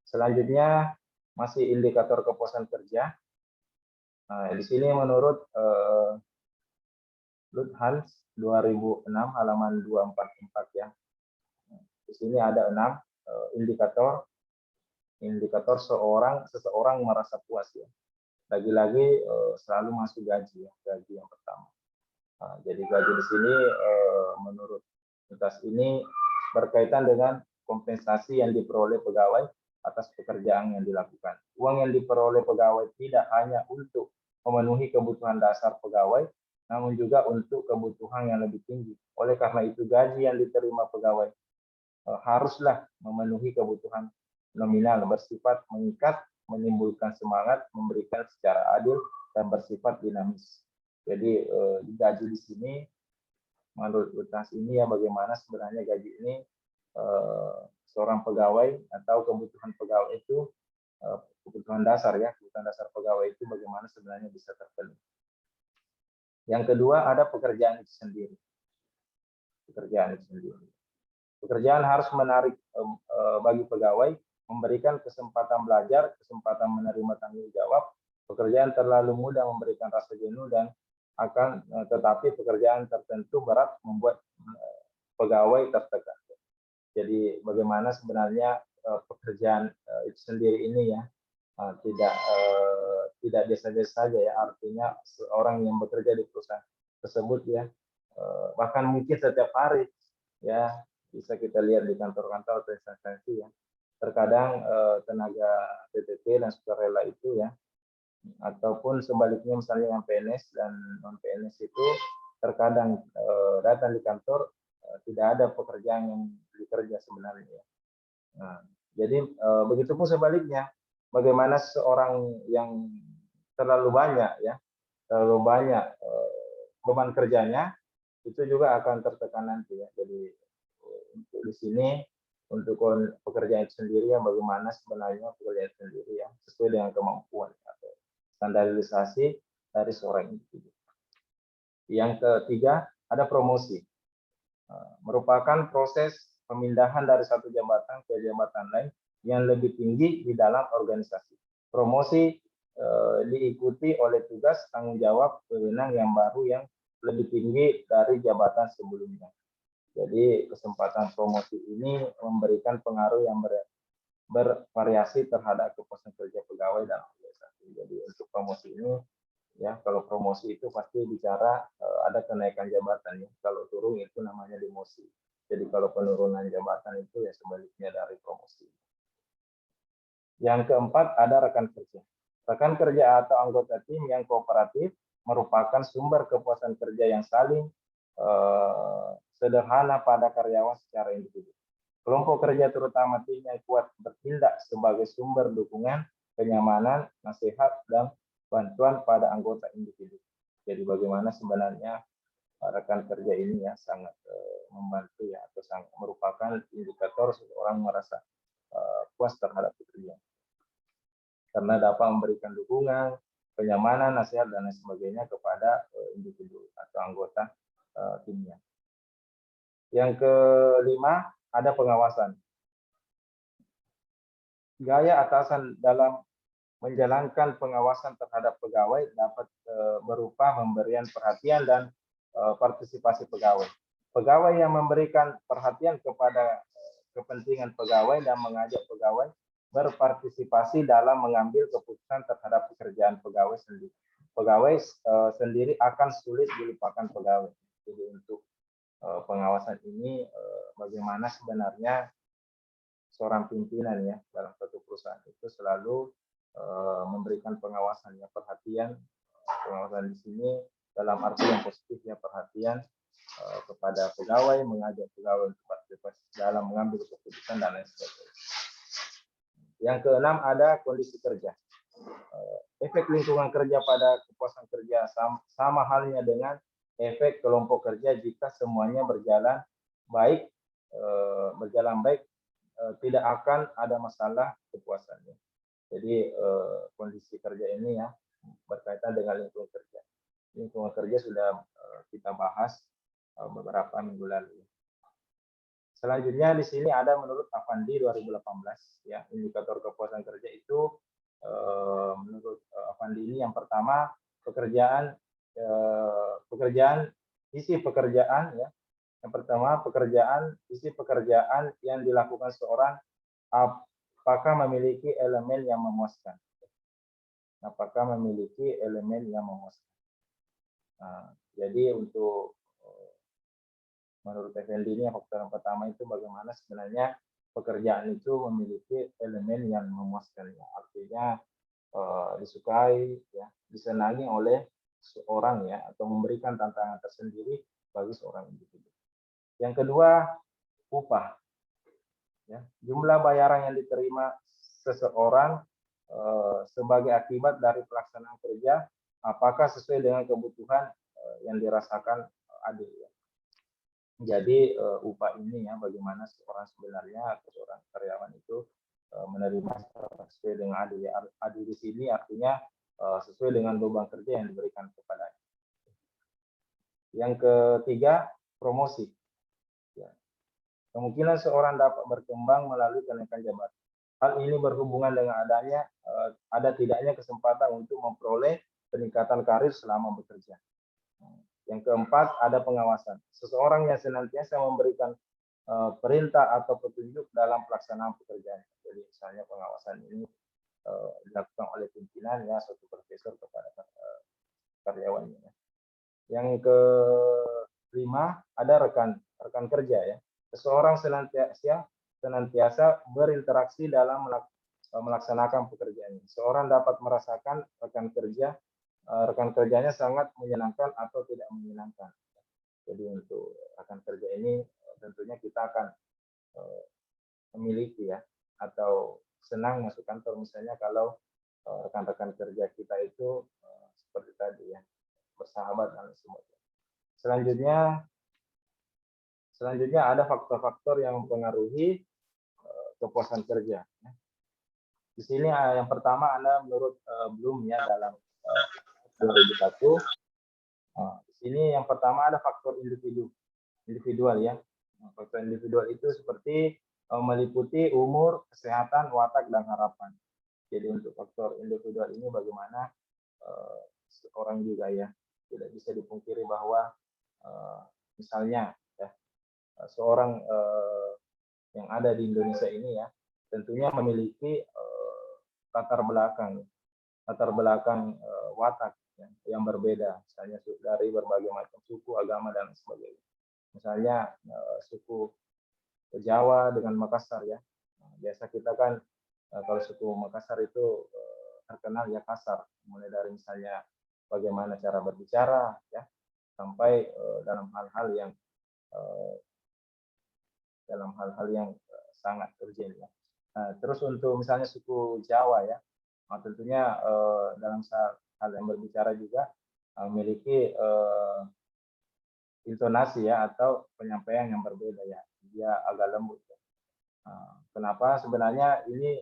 Selanjutnya masih indikator kepuasan kerja. Di sini menurut Luthans 2006 halaman 244 ya. Di sini ada 6 indikator seseorang merasa puas ya. Lagi-lagi selalu masuk gaji ya, gaji yang pertama. Jadi gaji di sini menurut Luthans ini berkaitan dengan kompensasi yang diperoleh pegawai atas pekerjaan yang dilakukan. Uang yang diperoleh pegawai tidak hanya untuk memenuhi kebutuhan dasar pegawai, namun juga untuk kebutuhan yang lebih tinggi. Oleh karena itu gaji yang diterima pegawai haruslah memenuhi kebutuhan nominal, bersifat mengikat, menimbulkan semangat, memberikan secara adil, dan bersifat dinamis. Jadi gaji di sini menurut UTAS ini ya bagaimana sebenarnya gaji ini seorang pegawai atau kebutuhan pegawai itu kebutuhan dasar ya, kebutuhan dasar pegawai itu bagaimana sebenarnya bisa terpenuhi. Yang kedua ada pekerjaan itu sendiri. Pekerjaan itu sendiri. Pekerjaan harus menarik bagi pegawai, memberikan kesempatan belajar, kesempatan menerima tanggung jawab. Pekerjaan terlalu mudah memberikan rasa jenuh dan akan tetapi pekerjaan tertentu berat membuat pegawai tertekan. Jadi bagaimana sebenarnya pekerjaan itu sendiri ini ya tidak biasa-biasa saja ya, artinya seorang yang bekerja di perusahaan tersebut ya bahkan mungkin setiap hari ya bisa kita lihat di kantor-kantor atau instansi ya terkadang tenaga PTT dan sukarela itu ya ataupun sebaliknya misalnya yang PNS dan non PNS itu terkadang datang di kantor tidak ada pekerjaan yang dikerja sebenarnya. Nah, jadi begitupun sebaliknya, bagaimana seorang yang terlalu banyak ya, terlalu banyak beban kerjanya itu juga akan tertekan nanti ya. Jadi untuk di sini untuk pekerjaan itu sendiri ya bagaimana sebenarnya pekerjaan itu sendiri ya sesuai dengan kemampuan atau standarisasi dari seorang individu. Yang ketiga ada promosi. Merupakan proses pemindahan dari satu jabatan ke jabatan lain yang lebih tinggi di dalam organisasi. Promosi diikuti oleh tugas tanggung jawab wewenang yang baru yang lebih tinggi dari jabatan sebelumnya. Jadi kesempatan promosi ini memberikan pengaruh yang bervariasi terhadap kepuasan kerja pegawai dan organisasi. Jadi untuk promosi ini ya kalau promosi itu pasti bicara ada kenaikan jabatan ya. Kalau turun itu namanya demosi. Jadi kalau penurunan jabatan itu ya sebaliknya dari promosi. Yang keempat ada rekan kerja. Rekan kerja atau anggota tim yang kooperatif merupakan sumber kepuasan kerja yang saling sederhana pada karyawan secara individu. Kelompok kerja terutama tim yang kuat bertindak sebagai sumber dukungan, kenyamanan, nasihat, dan bantuan pada anggota individu. Jadi bagaimana sebenarnya rekan kerja ini ya sangat membantu ya atau sangat merupakan indikator seseorang merasa puas terhadap pekerjaan. Karena dapat memberikan dukungan, kenyamanan, nasihat, dan lain sebagainya kepada individu atau anggota timnya. Yang kelima, ada pengawasan. Gaya atasan dalam menjalankan pengawasan terhadap pegawai dapat berupa pemberian perhatian dan partisipasi pegawai. Pegawai yang memberikan perhatian kepada kepentingan pegawai dan mengajak pegawai berpartisipasi dalam mengambil keputusan terhadap pekerjaan pegawai sendiri. Pegawai sendiri akan sulit dilupakan pegawai. Jadi untuk pengawasan ini bagaimana sebenarnya seorang pimpinan ya dalam suatu perusahaan itu selalu memberikan pengawasan ya perhatian pengawasan di sini dalam arti yang positif ya perhatian kepada pegawai, mengajak pegawai untuk partisipasi dalam mengambil keputusan dan lain sebagainya. Yang keenam ada kondisi kerja. Efek lingkungan kerja pada kepuasan kerja sama halnya dengan efek kelompok kerja jika semuanya berjalan baik, tidak akan ada masalah kepuasannya. Jadi kondisi kerja ini ya berkaitan dengan lingkungan kerja. Lingkungan kerja sudah kita bahas beberapa minggu lalu. Selanjutnya di sini ada menurut Avandi 2018 ya indikator kepuasan kerja itu menurut Avandi ini yang pertama pekerjaan isi pekerjaan ya. Yang pertama isi pekerjaan yang dilakukan seorang apakah memiliki elemen yang memuaskan. Apakah memiliki elemen yang memuaskan. Nah, jadi untuk menurut Effendi ini faktor yang pertama itu bagaimana sebenarnya pekerjaan itu memiliki elemen yang memuaskan. Ya. Artinya disukai, ya, disenangi oleh seorang ya atau memberikan tantangan tersendiri bagi seorang individu. Yang kedua, upah. Ya, jumlah bayaran yang diterima seseorang sebagai akibat dari pelaksanaan kerja, apakah sesuai dengan kebutuhan yang dirasakan adil. Ya. Jadi upah ini ya, bagaimana seorang sebenarnya atau seorang karyawan itu menerima sesuai dengan adil. Ya. Adil di sini artinya sesuai dengan beban kerja yang diberikan kepadanya. Yang ketiga, promosi. Ya. Kemungkinan seorang dapat berkembang melalui kenaikan jabatan. Hal ini berhubungan dengan adanya ada tidaknya kesempatan untuk memperoleh peningkatan karir selama bekerja. Yang keempat, ada pengawasan. Seseorang yang senantiasa memberikan perintah atau petunjuk dalam pelaksanaan pekerjaan. Jadi misalnya pengawasan ini dilakukan oleh pimpinan ya, suatu profesor kepada karyawannya. Yang kelima, ada rekan kerja ya. Seseorang senantiasa berinteraksi dalam melaksanakan pekerjaannya. Seorang dapat merasakan rekan kerjanya sangat menyenangkan atau tidak menyenangkan. Jadi untuk rekan kerja ini tentunya kita akan memiliki ya, atau senang masuk kantor misalnya kalau rekan-rekan kerja kita itu seperti tadi ya, bersahabat dan semuanya. Selanjutnya ada faktor-faktor yang mempengaruhi kepuasan kerja. Di sini yang pertama ada menurut Bloom ya dalam 2001. Di sini yang pertama ada faktor individual ya. Faktor individual itu seperti meliputi umur, kesehatan, watak, dan harapan. Jadi untuk faktor individual ini bagaimana seorang juga ya, tidak bisa dipungkiri bahwa misalnya ya, seorang yang ada di Indonesia ini ya, tentunya memiliki latar belakang watak ya, yang berbeda, misalnya dari berbagai macam suku, agama, dan sebagainya. Misalnya suku Jawa dengan Makassar ya. Biasa kita kan kalau suku Makassar itu terkenal ya kasar, mulai dari misalnya bagaimana cara berbicara ya, sampai dalam hal-hal yang sangat urgent ya. Terus untuk misalnya suku Jawa ya, tentunya dalam hal yang berbicara juga memiliki intonasi ya atau penyampaian yang berbeda ya, dia agak lembut. Ya. Kenapa? Sebenarnya ini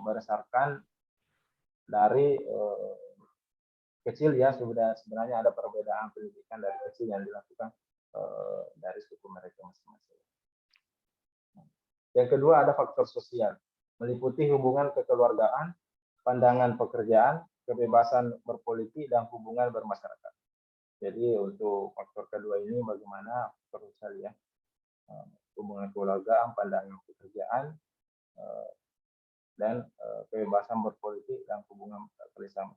berdasarkan dari kecil ya, sebenarnya ada perbedaan pendidikan dari kecil yang dilakukan dari suku mereka masing-masing. Yang kedua ada faktor sosial, meliputi hubungan kekeluargaan, pandangan pekerjaan, kebebasan berpolitik, dan hubungan bermasyarakat. Jadi untuk faktor kedua ini bagaimana faktor sosial ya, hubungan kekeluargaan, pandangan pekerjaan, dan kebebasan berpolitik dan hubungan kerjasama.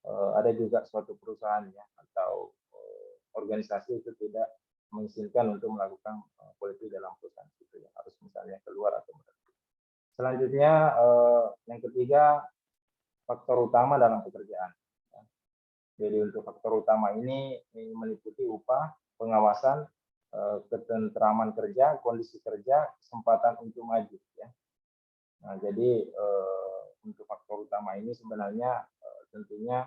Ada juga suatu perusahaan ya atau organisasi itu tidak mengizinkan untuk melakukan politik dalam perusahaan itu ya, harus misalnya keluar atau berhenti. Selanjutnya yang ketiga faktor utama dalam pekerjaan. Jadi untuk faktor utama ini meliputi upah, pengawasan, ketentraman kerja, kondisi kerja, kesempatan untuk maju ya. Nah, jadi untuk faktor utama ini sebenarnya tentunya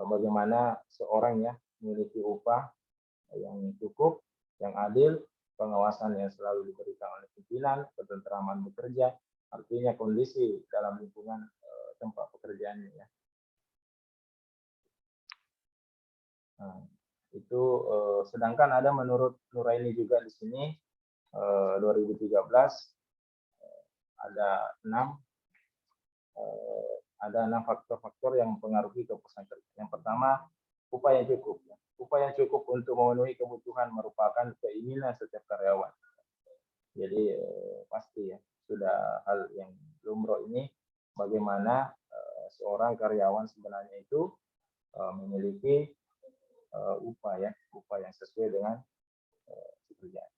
bagaimana seorang ya memiliki upah yang cukup, yang adil, pengawasan yang selalu diberikan oleh pimpinan, ketentraman bekerja, artinya kondisi dalam lingkungan tempat pekerjaannya ya. Nah, itu sedangkan ada menurut Nuraini juga di sini 2013 ada 6 faktor-faktor yang mempengaruhi kepuasan kerja. Yang pertama, upah yang cukup. Upah yang cukup untuk memenuhi kebutuhan merupakan keinginan setiap karyawan. Jadi pasti ya, sudah hal yang lumrah ini bagaimana seorang karyawan sebenarnya itu memiliki upah yang sesuai dengan pekerjaan.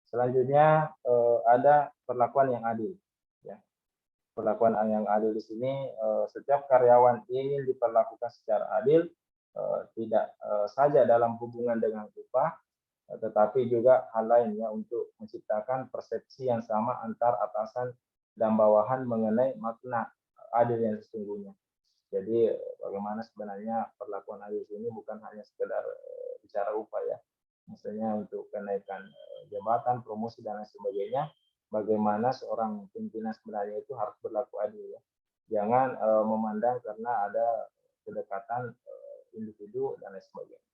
Selanjutnya ada perlakuan yang adil. Ya. Perlakuan yang adil di sini setiap karyawan ingin diperlakukan secara adil, tidak saja dalam hubungan dengan upah, tetapi juga hal lainnya untuk menciptakan persepsi yang sama antar atasan dan bawahan mengenai makna adil yang sesungguhnya. Jadi bagaimana sebenarnya perlakuan adil ini bukan hanya sekedar bicara upah ya, misalnya untuk kenaikan jabatan, promosi dan lain sebagainya. Bagaimana seorang pimpinan sebenarnya itu harus berlaku adil ya. Jangan memandang karena ada kedekatan individu dan lain sebagainya.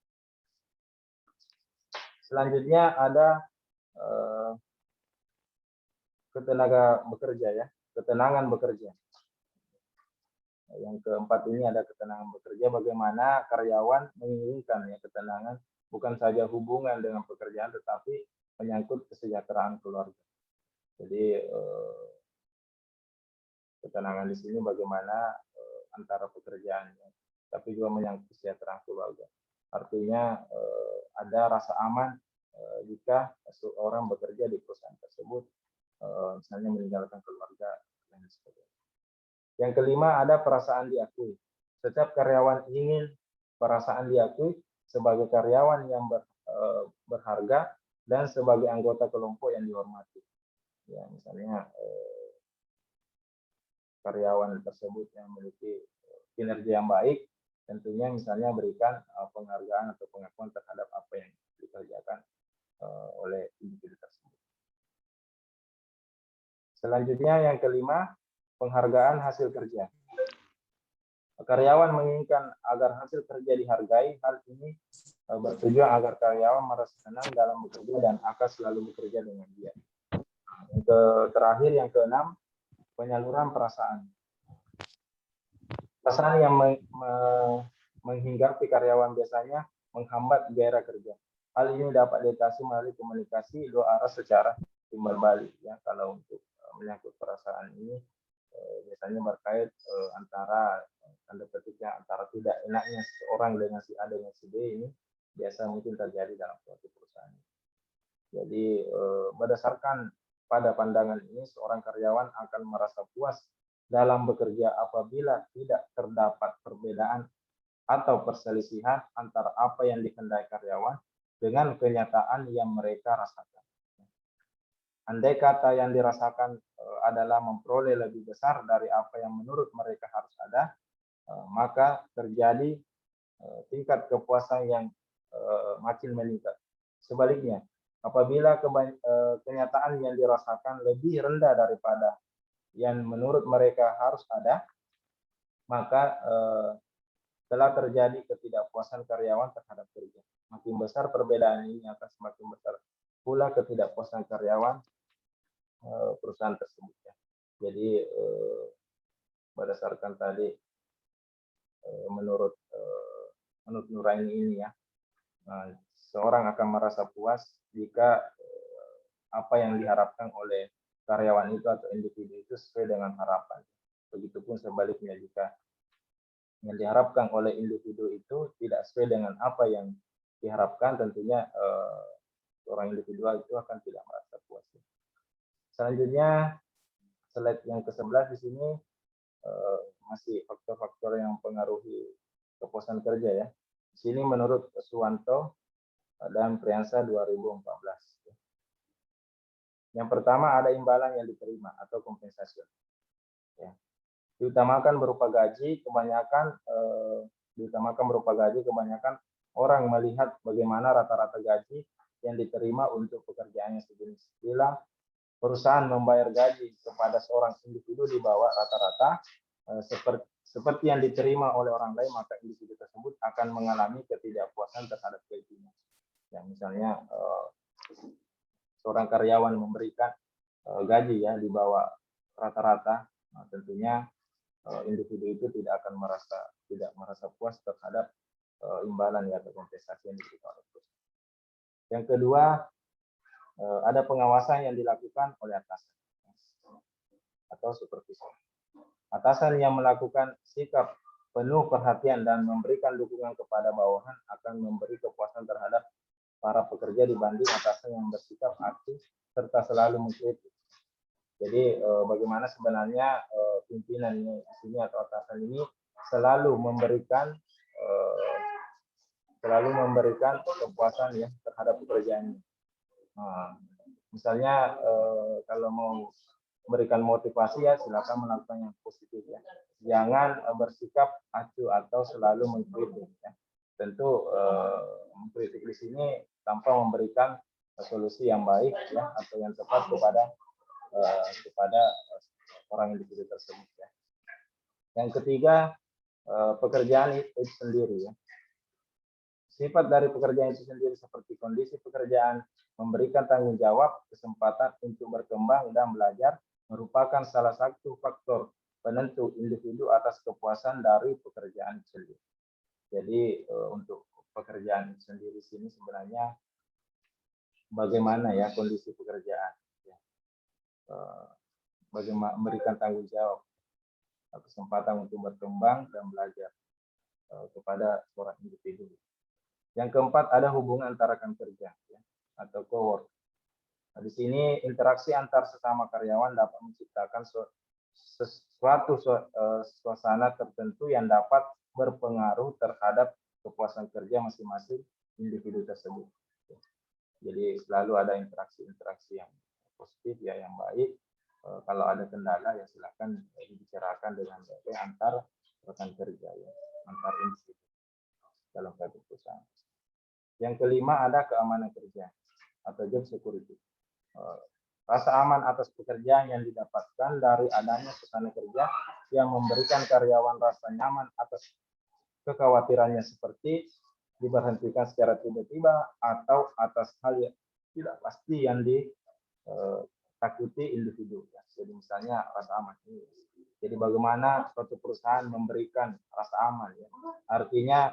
Selanjutnya ada ketenaga bekerja ya, ketenangan bekerja. Yang keempat ini ada ketenangan bekerja, bagaimana karyawan menginginkan ya ketenangan, bukan saja hubungan dengan pekerjaan, tetapi menyangkut kesejahteraan keluarga. Jadi ketenangan di sini bagaimana antara pekerjaannya, tapi juga menyangkut kesejahteraan keluarga. Artinya ada rasa aman jika seorang bekerja di perusahaan tersebut, misalnya meninggalkan keluarga dan sebagainya. Yang kelima ada perasaan diakui. Setiap karyawan ingin perasaan diakui sebagai karyawan yang berharga dan sebagai anggota kelompok yang dihormati. Ya, misalnya karyawan tersebut yang memiliki kinerja yang baik, tentunya misalnya berikan penghargaan atau pengakuan terhadap apa yang dikerjakan oleh individu tersebut. Selanjutnya yang kelima, penghargaan hasil kerja. Karyawan menginginkan agar hasil kerja dihargai. Hal ini bertujuan agar karyawan merasa senang dalam bekerja dan akan selalu bekerja dengan dia. Yang terakhir, yang keenam, penyaluran perasaan. Perasaan yang menghinggapi karyawan biasanya menghambat gairah kerja. Hal ini dapat diatasi melalui komunikasi dua arah secara timbal balik. Ya, kalau untuk menyangkut perasaan ini biasanya berkait antara tanda petiknya antara tidak enaknya seorang dengan si A dengan si B ini biasa mungkin terjadi dalam suatu perusahaan. Jadi berdasarkan pada pandangan ini seorang karyawan akan merasa puas dalam bekerja apabila tidak terdapat perbedaan atau perselisihan antara apa yang dikehendaki karyawan dengan kenyataan yang mereka rasakan. Andai kata yang dirasakan adalah memperoleh lebih besar dari apa yang menurut mereka harus ada, maka terjadi tingkat kepuasan yang makin meningkat. Sebaliknya, apabila kenyataan yang dirasakan lebih rendah daripada yang menurut mereka harus ada, maka telah terjadi ketidakpuasan karyawan terhadap kerja. Makin besar perbedaan ini akan semakin besar pula ketidakpuasan karyawan perusahaan tersebut. Jadi berdasarkan tadi menurut Nuraini ini ya, seorang akan merasa puas jika apa yang diharapkan oleh karyawan itu atau individu itu sesuai dengan harapan. Begitupun sebaliknya, jika yang diharapkan oleh individu itu tidak sesuai dengan apa yang diharapkan, tentunya orang individual itu akan tidak merasa puas. Selanjutnya, slide yang ke-11 di sini masih faktor-faktor yang mempengaruhi kepuasan kerja ya. Di sini menurut Suwanto dan Priyansa 2014. Yang pertama ada imbalan yang diterima atau kompensasi. Ya. Diutamakan berupa gaji, kebanyakan orang melihat bagaimana rata-rata gaji yang diterima untuk pekerjaan yang sejenis. Bila perusahaan membayar gaji kepada seorang individu di bawah rata-rata seperti yang diterima oleh orang lain, maka individu tersebut akan mengalami ketidakpuasan terhadap gajinya. Ya, misalnya seorang karyawan memberikan gaji ya di bawah rata-rata, nah, tentunya individu itu tidak akan merasa puas terhadap imbalan ya atau kompensasi yang diberikan oleh perusahaan. Yang kedua, ada pengawasan yang dilakukan oleh atasan atau supervisor. Atasan yang melakukan sikap penuh perhatian dan memberikan dukungan kepada bawahan akan memberi kepuasan terhadap para pekerja dibanding atasan yang bersikap aktif serta selalu mengkritik. Jadi bagaimana sebenarnya pimpinan ini atau atasan ini selalu memberikan selalu memberikan kepuasan ya terhadap pekerjaannya. Nah, misalnya kalau mau memberikan motivasi ya silakan melakukan yang positif ya. Jangan bersikap acuh atau selalu mengkritik ya. Tentu mengkritik di sini tanpa memberikan solusi yang baik ya atau yang tepat kepada orang individu tersebut ya. Yang ketiga, pekerjaan itu sendiri ya. Sifat dari pekerjaan itu sendiri seperti kondisi pekerjaan, memberikan tanggung jawab, kesempatan untuk berkembang dan belajar merupakan salah satu faktor penentu individu atas kepuasan dari pekerjaan sendiri. Jadi untuk pekerjaan sendiri sini sebenarnya bagaimana ya kondisi pekerjaan, ya. Bagaimana memberikan tanggung jawab, kesempatan untuk berkembang dan belajar kepada seorang individu. Yang keempat ada hubungan antara rekan kerja ya, atau cowork. Nah, di sini interaksi antar sesama karyawan dapat menciptakan suatu suasana tertentu yang dapat berpengaruh terhadap kepuasan kerja masing-masing individu tersebut. Jadi selalu ada interaksi-interaksi yang positif ya, yang baik. Kalau ada kendala ya silakan dibicarakan dengan baik antar rekan kerja ya, antar individu dalam satu perusahaan. Yang kelima ada keamanan kerja atau job security. Rasa aman atas pekerjaan yang didapatkan dari adanya suasana kerja yang memberikan karyawan rasa nyaman atas kekhawatirannya seperti diberhentikan secara tiba-tiba atau atas hal yang tidak pasti yang ditakuti individu. Jadi misalnya rasa aman. Jadi bagaimana suatu perusahaan memberikan rasa aman ya. Artinya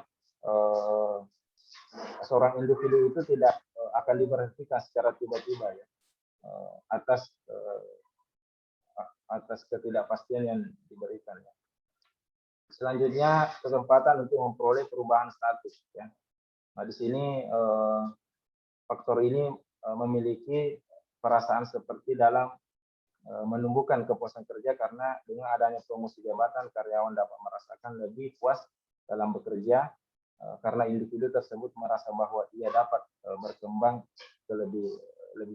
seorang individu itu tidak akan diberhentikan secara tiba-tiba ya atas ketidakpastian yang diberikan ya. Selanjutnya kesempatan untuk memperoleh perubahan status ya. Nah di sini faktor ini memiliki perasaan seperti dalam menumbuhkan kepuasan kerja karena dengan adanya promosi jabatan karyawan dapat merasakan lebih puas dalam bekerja karena individu tersebut merasa bahwa ia dapat berkembang ke lebih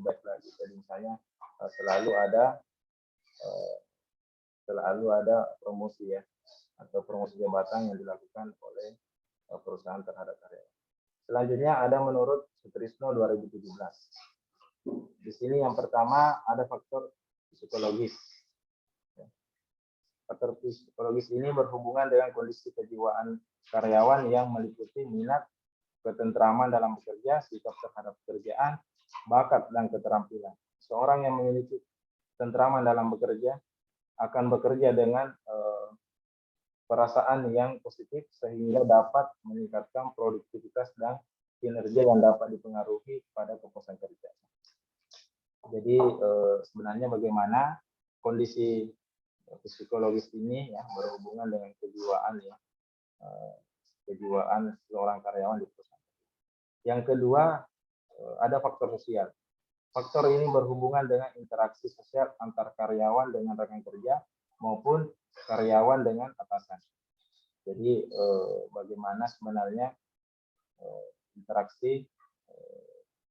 baik lagi. Jadi misalnya selalu ada promosi ya atau promosi jabatan yang dilakukan oleh perusahaan terhadap karyawan. Selanjutnya ada menurut Sutrisno 2017. Di sini yang pertama ada faktor psikologis. Faktor psikologis ini berhubungan dengan kondisi kejiwaan karyawan yang meliputi minat, ketentraman dalam bekerja, sikap terhadap pekerjaan, bakat dan keterampilan. Seorang yang memiliki ketentraman dalam bekerja akan bekerja dengan perasaan yang positif sehingga dapat meningkatkan produktivitas dan kinerja yang dapat dipengaruhi pada kepuasan kerja. Jadi sebenarnya bagaimana kondisi psikologis ini ya berhubungan dengan kejiwaan ya, kejiwaan seorang karyawan di perusahaan. Yang kedua ada faktor sosial. Faktor ini berhubungan dengan interaksi sosial antar karyawan dengan rekan kerja maupun karyawan dengan atasan. Jadi bagaimana sebenarnya interaksi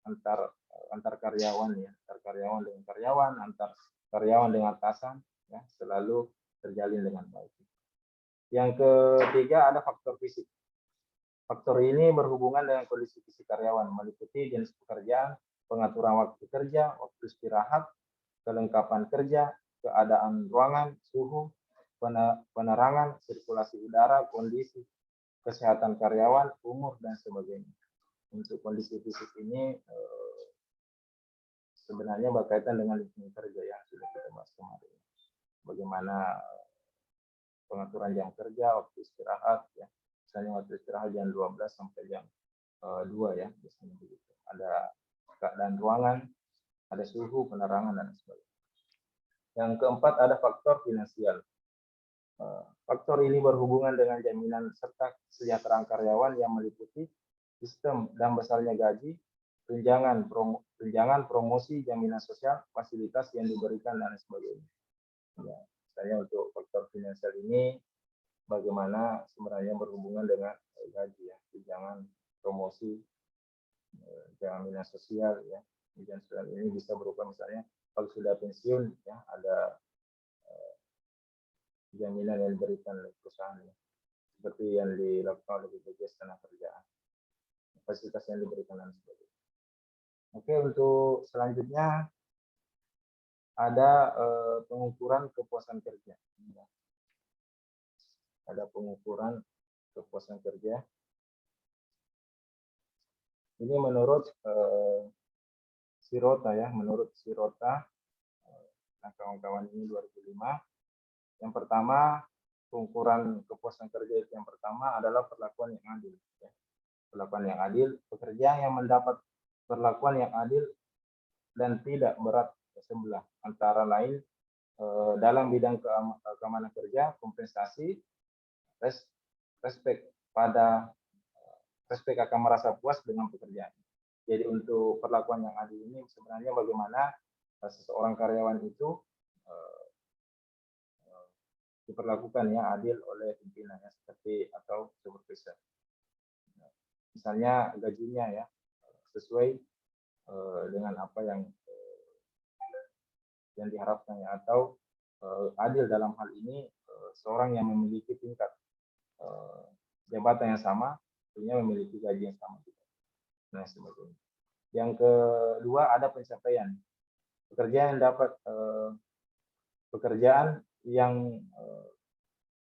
antar karyawan ya, antar karyawan dengan karyawan, antar karyawan dengan atasan ya, selalu terjalin dengan baik. Yang ketiga ada faktor fisik. Faktor ini berhubungan dengan kondisi fisik karyawan, meliputi jenis pekerjaan, pengaturan waktu kerja, waktu istirahat, kelengkapan kerja, keadaan ruangan, suhu, penerangan, sirkulasi udara, kondisi kesehatan karyawan, umur, dan sebagainya. Untuk kondisi fisik ini sebenarnya berkaitan dengan lingkungan kerja yang sudah kita bahas kemarin. Bagaimana pengaturan jam kerja, waktu istirahat, ya. Misalnya waktu istirahat jam 12 sampai jam 2 ya, biasanya begitu. Ada keadaan ruangan, ada suhu, penerangan, dan sebagainya. Yang keempat ada faktor finansial. Faktor ini berhubungan dengan jaminan serta kesejahteraan karyawan yang meliputi sistem dan besarnya gaji, tunjangan promosi, jaminan sosial, fasilitas yang diberikan, dan sebagainya. Ya, misalnya untuk faktor finansial ini bagaimana sebenarnya berhubungan dengan gaji ya, tunjangan promosi jaminan sosial ya. Jaminan sosial ini bisa berupa misalnya kalau sudah pensiun ya ada jaminan yang diberikan oleh perusahaan ya. Seperti yang dilakukan oleh BPJS Tenagakerjaan, fasilitas yang diberikan dan sebagainya. Oke, untuk selanjutnya ada pengukuran kepuasan kerja. Ada pengukuran kepuasan kerja. Ini menurut Sirota ya, menurut Sirota, nah kawan-kawan ini 2005. Yang pertama, pengukuran kepuasan kerja itu yang pertama adalah perlakuan yang adil. Ya. Perlakuan yang adil, pekerja yang mendapat perlakuan yang adil dan tidak berat sebelah, antara lain dalam bidang keamanan kerja, kompensasi, respek akan merasa puas dengan pekerjaan. Jadi untuk perlakuan yang adil ini sebenarnya bagaimana seseorang karyawan itu diperlakukan ya adil oleh pimpinannya seperti atau supervisor. Misalnya gajinya ya sesuai dengan apa yang diharapkan ya, atau adil dalam hal ini seorang yang memiliki tingkat jabatan yang sama tentunya memiliki gaji yang sama juga. Nah, sebagainya. Yang kedua ada pencapaian. Pekerjaan yang dapat pekerjaan yang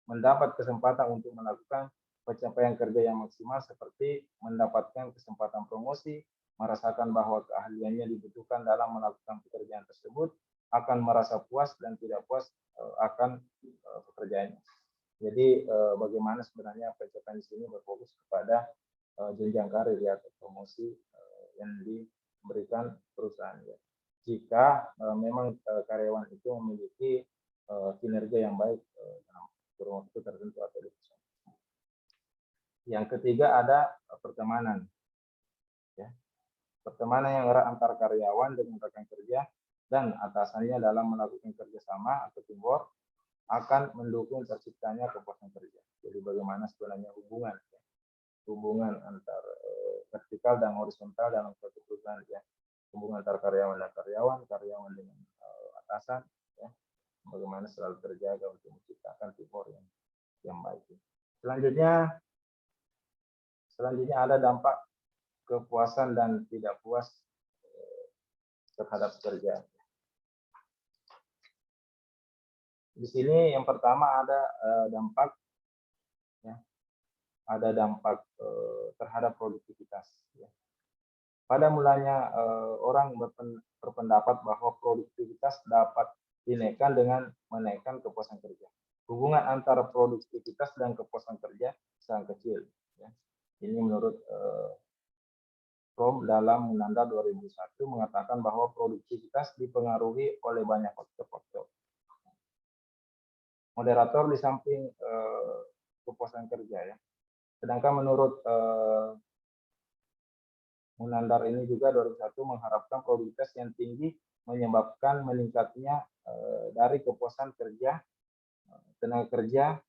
mendapat kesempatan untuk melakukan pencapaian kerja yang maksimal seperti mendapatkan kesempatan promosi, merasakan bahwa keahliannya dibutuhkan dalam melakukan pekerjaan tersebut, akan merasa puas dan tidak puas akan pekerjaannya. Jadi bagaimana sebenarnya pencapaian di sini berfokus kepada jenjang karir ya, atau promosi yang diberikan perusahaan ya. Jika memang karyawan itu memiliki kinerja yang baik dalam kurun waktu tertentu atau di perusahaan. Yang ketiga ada pertemanan. Ya. Pertemanan yang erat antar karyawan dengan rekan kerja dan atasannya dalam melakukan kerjasama atau teamwork akan mendukung terciptanya kepuasan kerja. Jadi bagaimana sebenarnya hubungan ya. Hubungan antar vertikal dan horizontal dalam suatu perusahaan ya. Hubungan antar karyawan dan karyawan dengan atasan ya. Bagaimana selalu terjaga untuk menciptakan teamwork yang baik. Selanjutnya ada dampak kepuasan dan tidak puas terhadap kerja. Di sini yang pertama ada dampak ya, ada dampak terhadap produktivitas. Ya. Pada mulanya orang berpendapat bahwa produktivitas dapat dinaikkan dengan menaikkan kepuasan kerja. Hubungan antara produktivitas dan kepuasan kerja sangat kecil. Ya. Ini menurut Fromm dalam Munanda 2001 mengatakan bahwa produktivitas dipengaruhi oleh banyak faktor-faktor. Moderator di samping kepuasan kerja ya. Sedangkan menurut Munandar ini juga 2001 mengharapkan produktivitas yang tinggi menyebabkan meningkatnya dari kepuasan kerja, tenaga kerja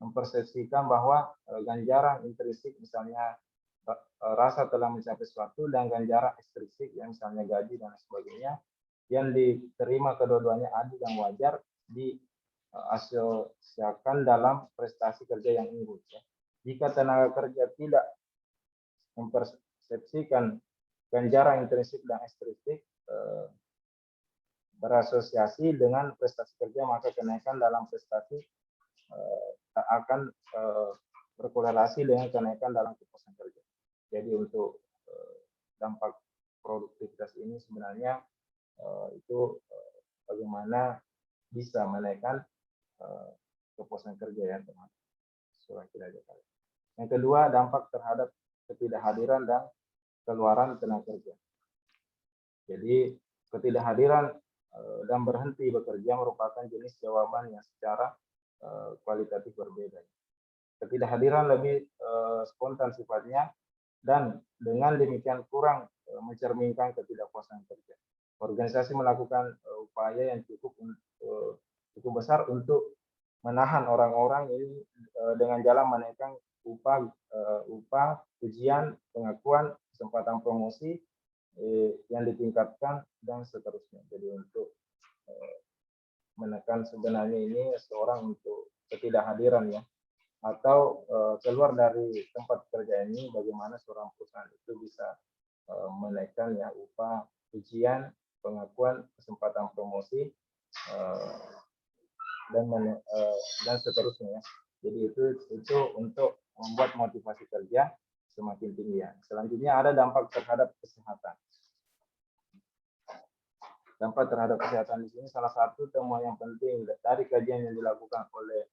mempersepsikan bahwa ganjaran intrinsik misalnya rasa telah mencapai sesuatu dan ganjaran ekstrinsik yang misalnya gaji dan sebagainya yang diterima kedua-duanya adil dan wajar diasosiasikan dalam prestasi kerja yang unggul. Ya. Jika tenaga kerja tidak mempersepsikan ganjaran intrinsik dan ekstrinsik berasosiasi dengan prestasi kerja, maka kenaikan dalam prestasi akan berkorelasi dengan kenaikan dalam kepuasan kerja. Jadi untuk dampak produktivitas ini sebenarnya itu bagaimana bisa menaikkan kepuasan kerja ya teman. Yang kedua, dampak terhadap ketidakhadiran dan keluaran tenaga kerja. Jadi ketidakhadiran dan berhenti bekerja merupakan jenis jawaban yang secara kualitatif berbeda. Ketidakhadiran lebih spontan sifatnya dan dengan demikian kurang mencerminkan ketidakpuasan kerja. Organisasi melakukan upaya yang cukup besar untuk menahan orang-orang ini dengan jalan menaikkan upah, ujian, pengakuan, kesempatan promosi yang ditingkatkan dan seterusnya. Jadi untuk menekan sebenarnya ini seorang untuk ketidakhadiran ya, atau keluar dari tempat kerja ini, bagaimana seorang perusahaan itu bisa menaikkan ya upah, ujian, pengakuan, kesempatan promosi dan seterusnya ya. Jadi itu untuk membuat motivasi kerja semakin tinggi ya. Selanjutnya ada dampak terhadap kesehatan. Dampak terhadap kesehatan di sini salah satu temuan yang penting dari kajian yang dilakukan oleh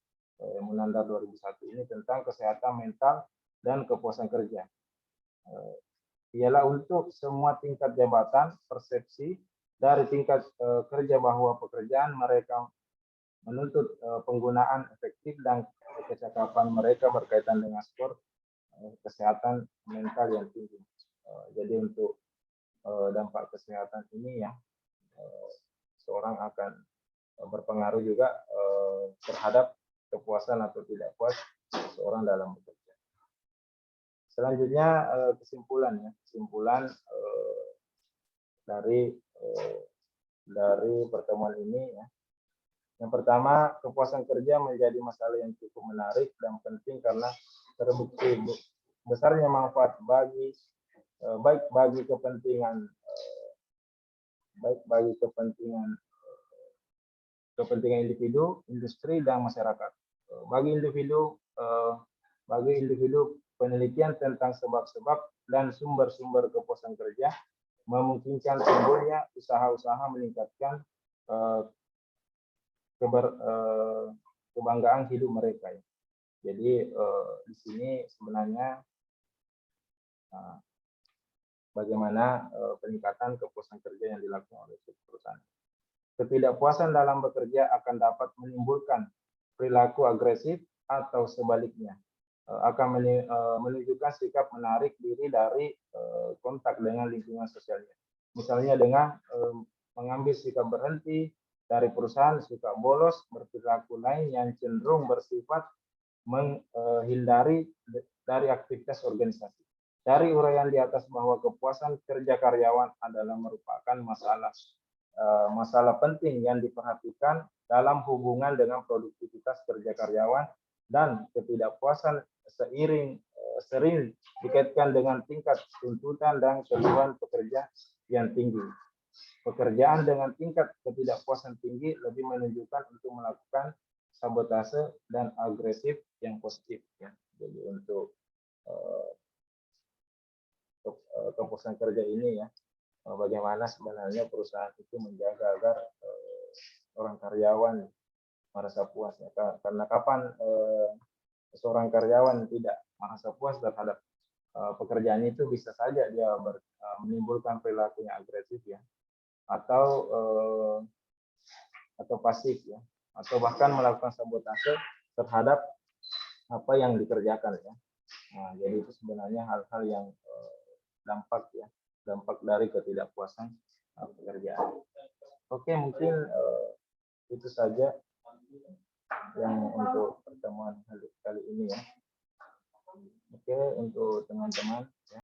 Munandar 2001 ini tentang kesehatan mental dan kepuasan kerja. Ialah untuk semua tingkat jabatan, persepsi dari tingkat kerja bahwa pekerjaan mereka menuntut penggunaan efektif dan kecakapan mereka berkaitan dengan skor kesehatan mental yang tinggi. Jadi untuk dampak kesehatan ini ya, seorang akan berpengaruh juga terhadap kepuasan atau tidak puas seorang dalam bekerja. Selanjutnya kesimpulan dari pertemuan ini ya. Yang pertama, kepuasan kerja menjadi masalah yang cukup menarik dan penting karena terbukti besarnya manfaat baik bagi kepentingan individu, industri dan masyarakat. Bagi individu penelitian tentang sebab-sebab dan sumber-sumber kepuasan kerja memungkinkan timbulnya usaha-usaha meningkatkan kebanggaan hidup mereka ya. Jadi di sini sebenarnya bagaimana peningkatan kepuasan kerja yang dilakukan oleh perusahaan. Ketidakpuasan dalam bekerja akan dapat menimbulkan perilaku agresif atau sebaliknya akan menunjukkan sikap menarik diri dari kontak dengan lingkungan sosialnya. Misalnya dengan mengambil sikap berhenti dari perusahaan, suka bolos, berperilaku lain yang cenderung bersifat menghindari dari aktivitas organisasi. Dari uraian di atas bahwa kepuasan kerja karyawan adalah merupakan masalah penting yang diperhatikan dalam hubungan dengan produktivitas kerja karyawan, dan ketidakpuasan sering dikaitkan dengan tingkat tuntutan dan keluhan pekerja yang tinggi. Pekerjaan dengan tingkat ketidakpuasan tinggi lebih menunjukkan untuk melakukan sabotase dan agresif yang positif ya. Jadi untuk kepuasan kerja ini ya, bagaimana sebenarnya perusahaan itu menjaga agar orang karyawan merasa puas ya. Karena kapan seorang karyawan tidak merasa puas terhadap pekerjaan itu, bisa saja dia menimbulkan perilaku yang agresif ya, atau pasif ya, atau bahkan melakukan sabotase terhadap apa yang dikerjakan ya. Nah, jadi itu sebenarnya hal-hal yang dampak dari ketidakpuasan pekerjaan. Oke, mungkin itu saja yang untuk pertemuan kali ini ya. Oke, untuk teman-teman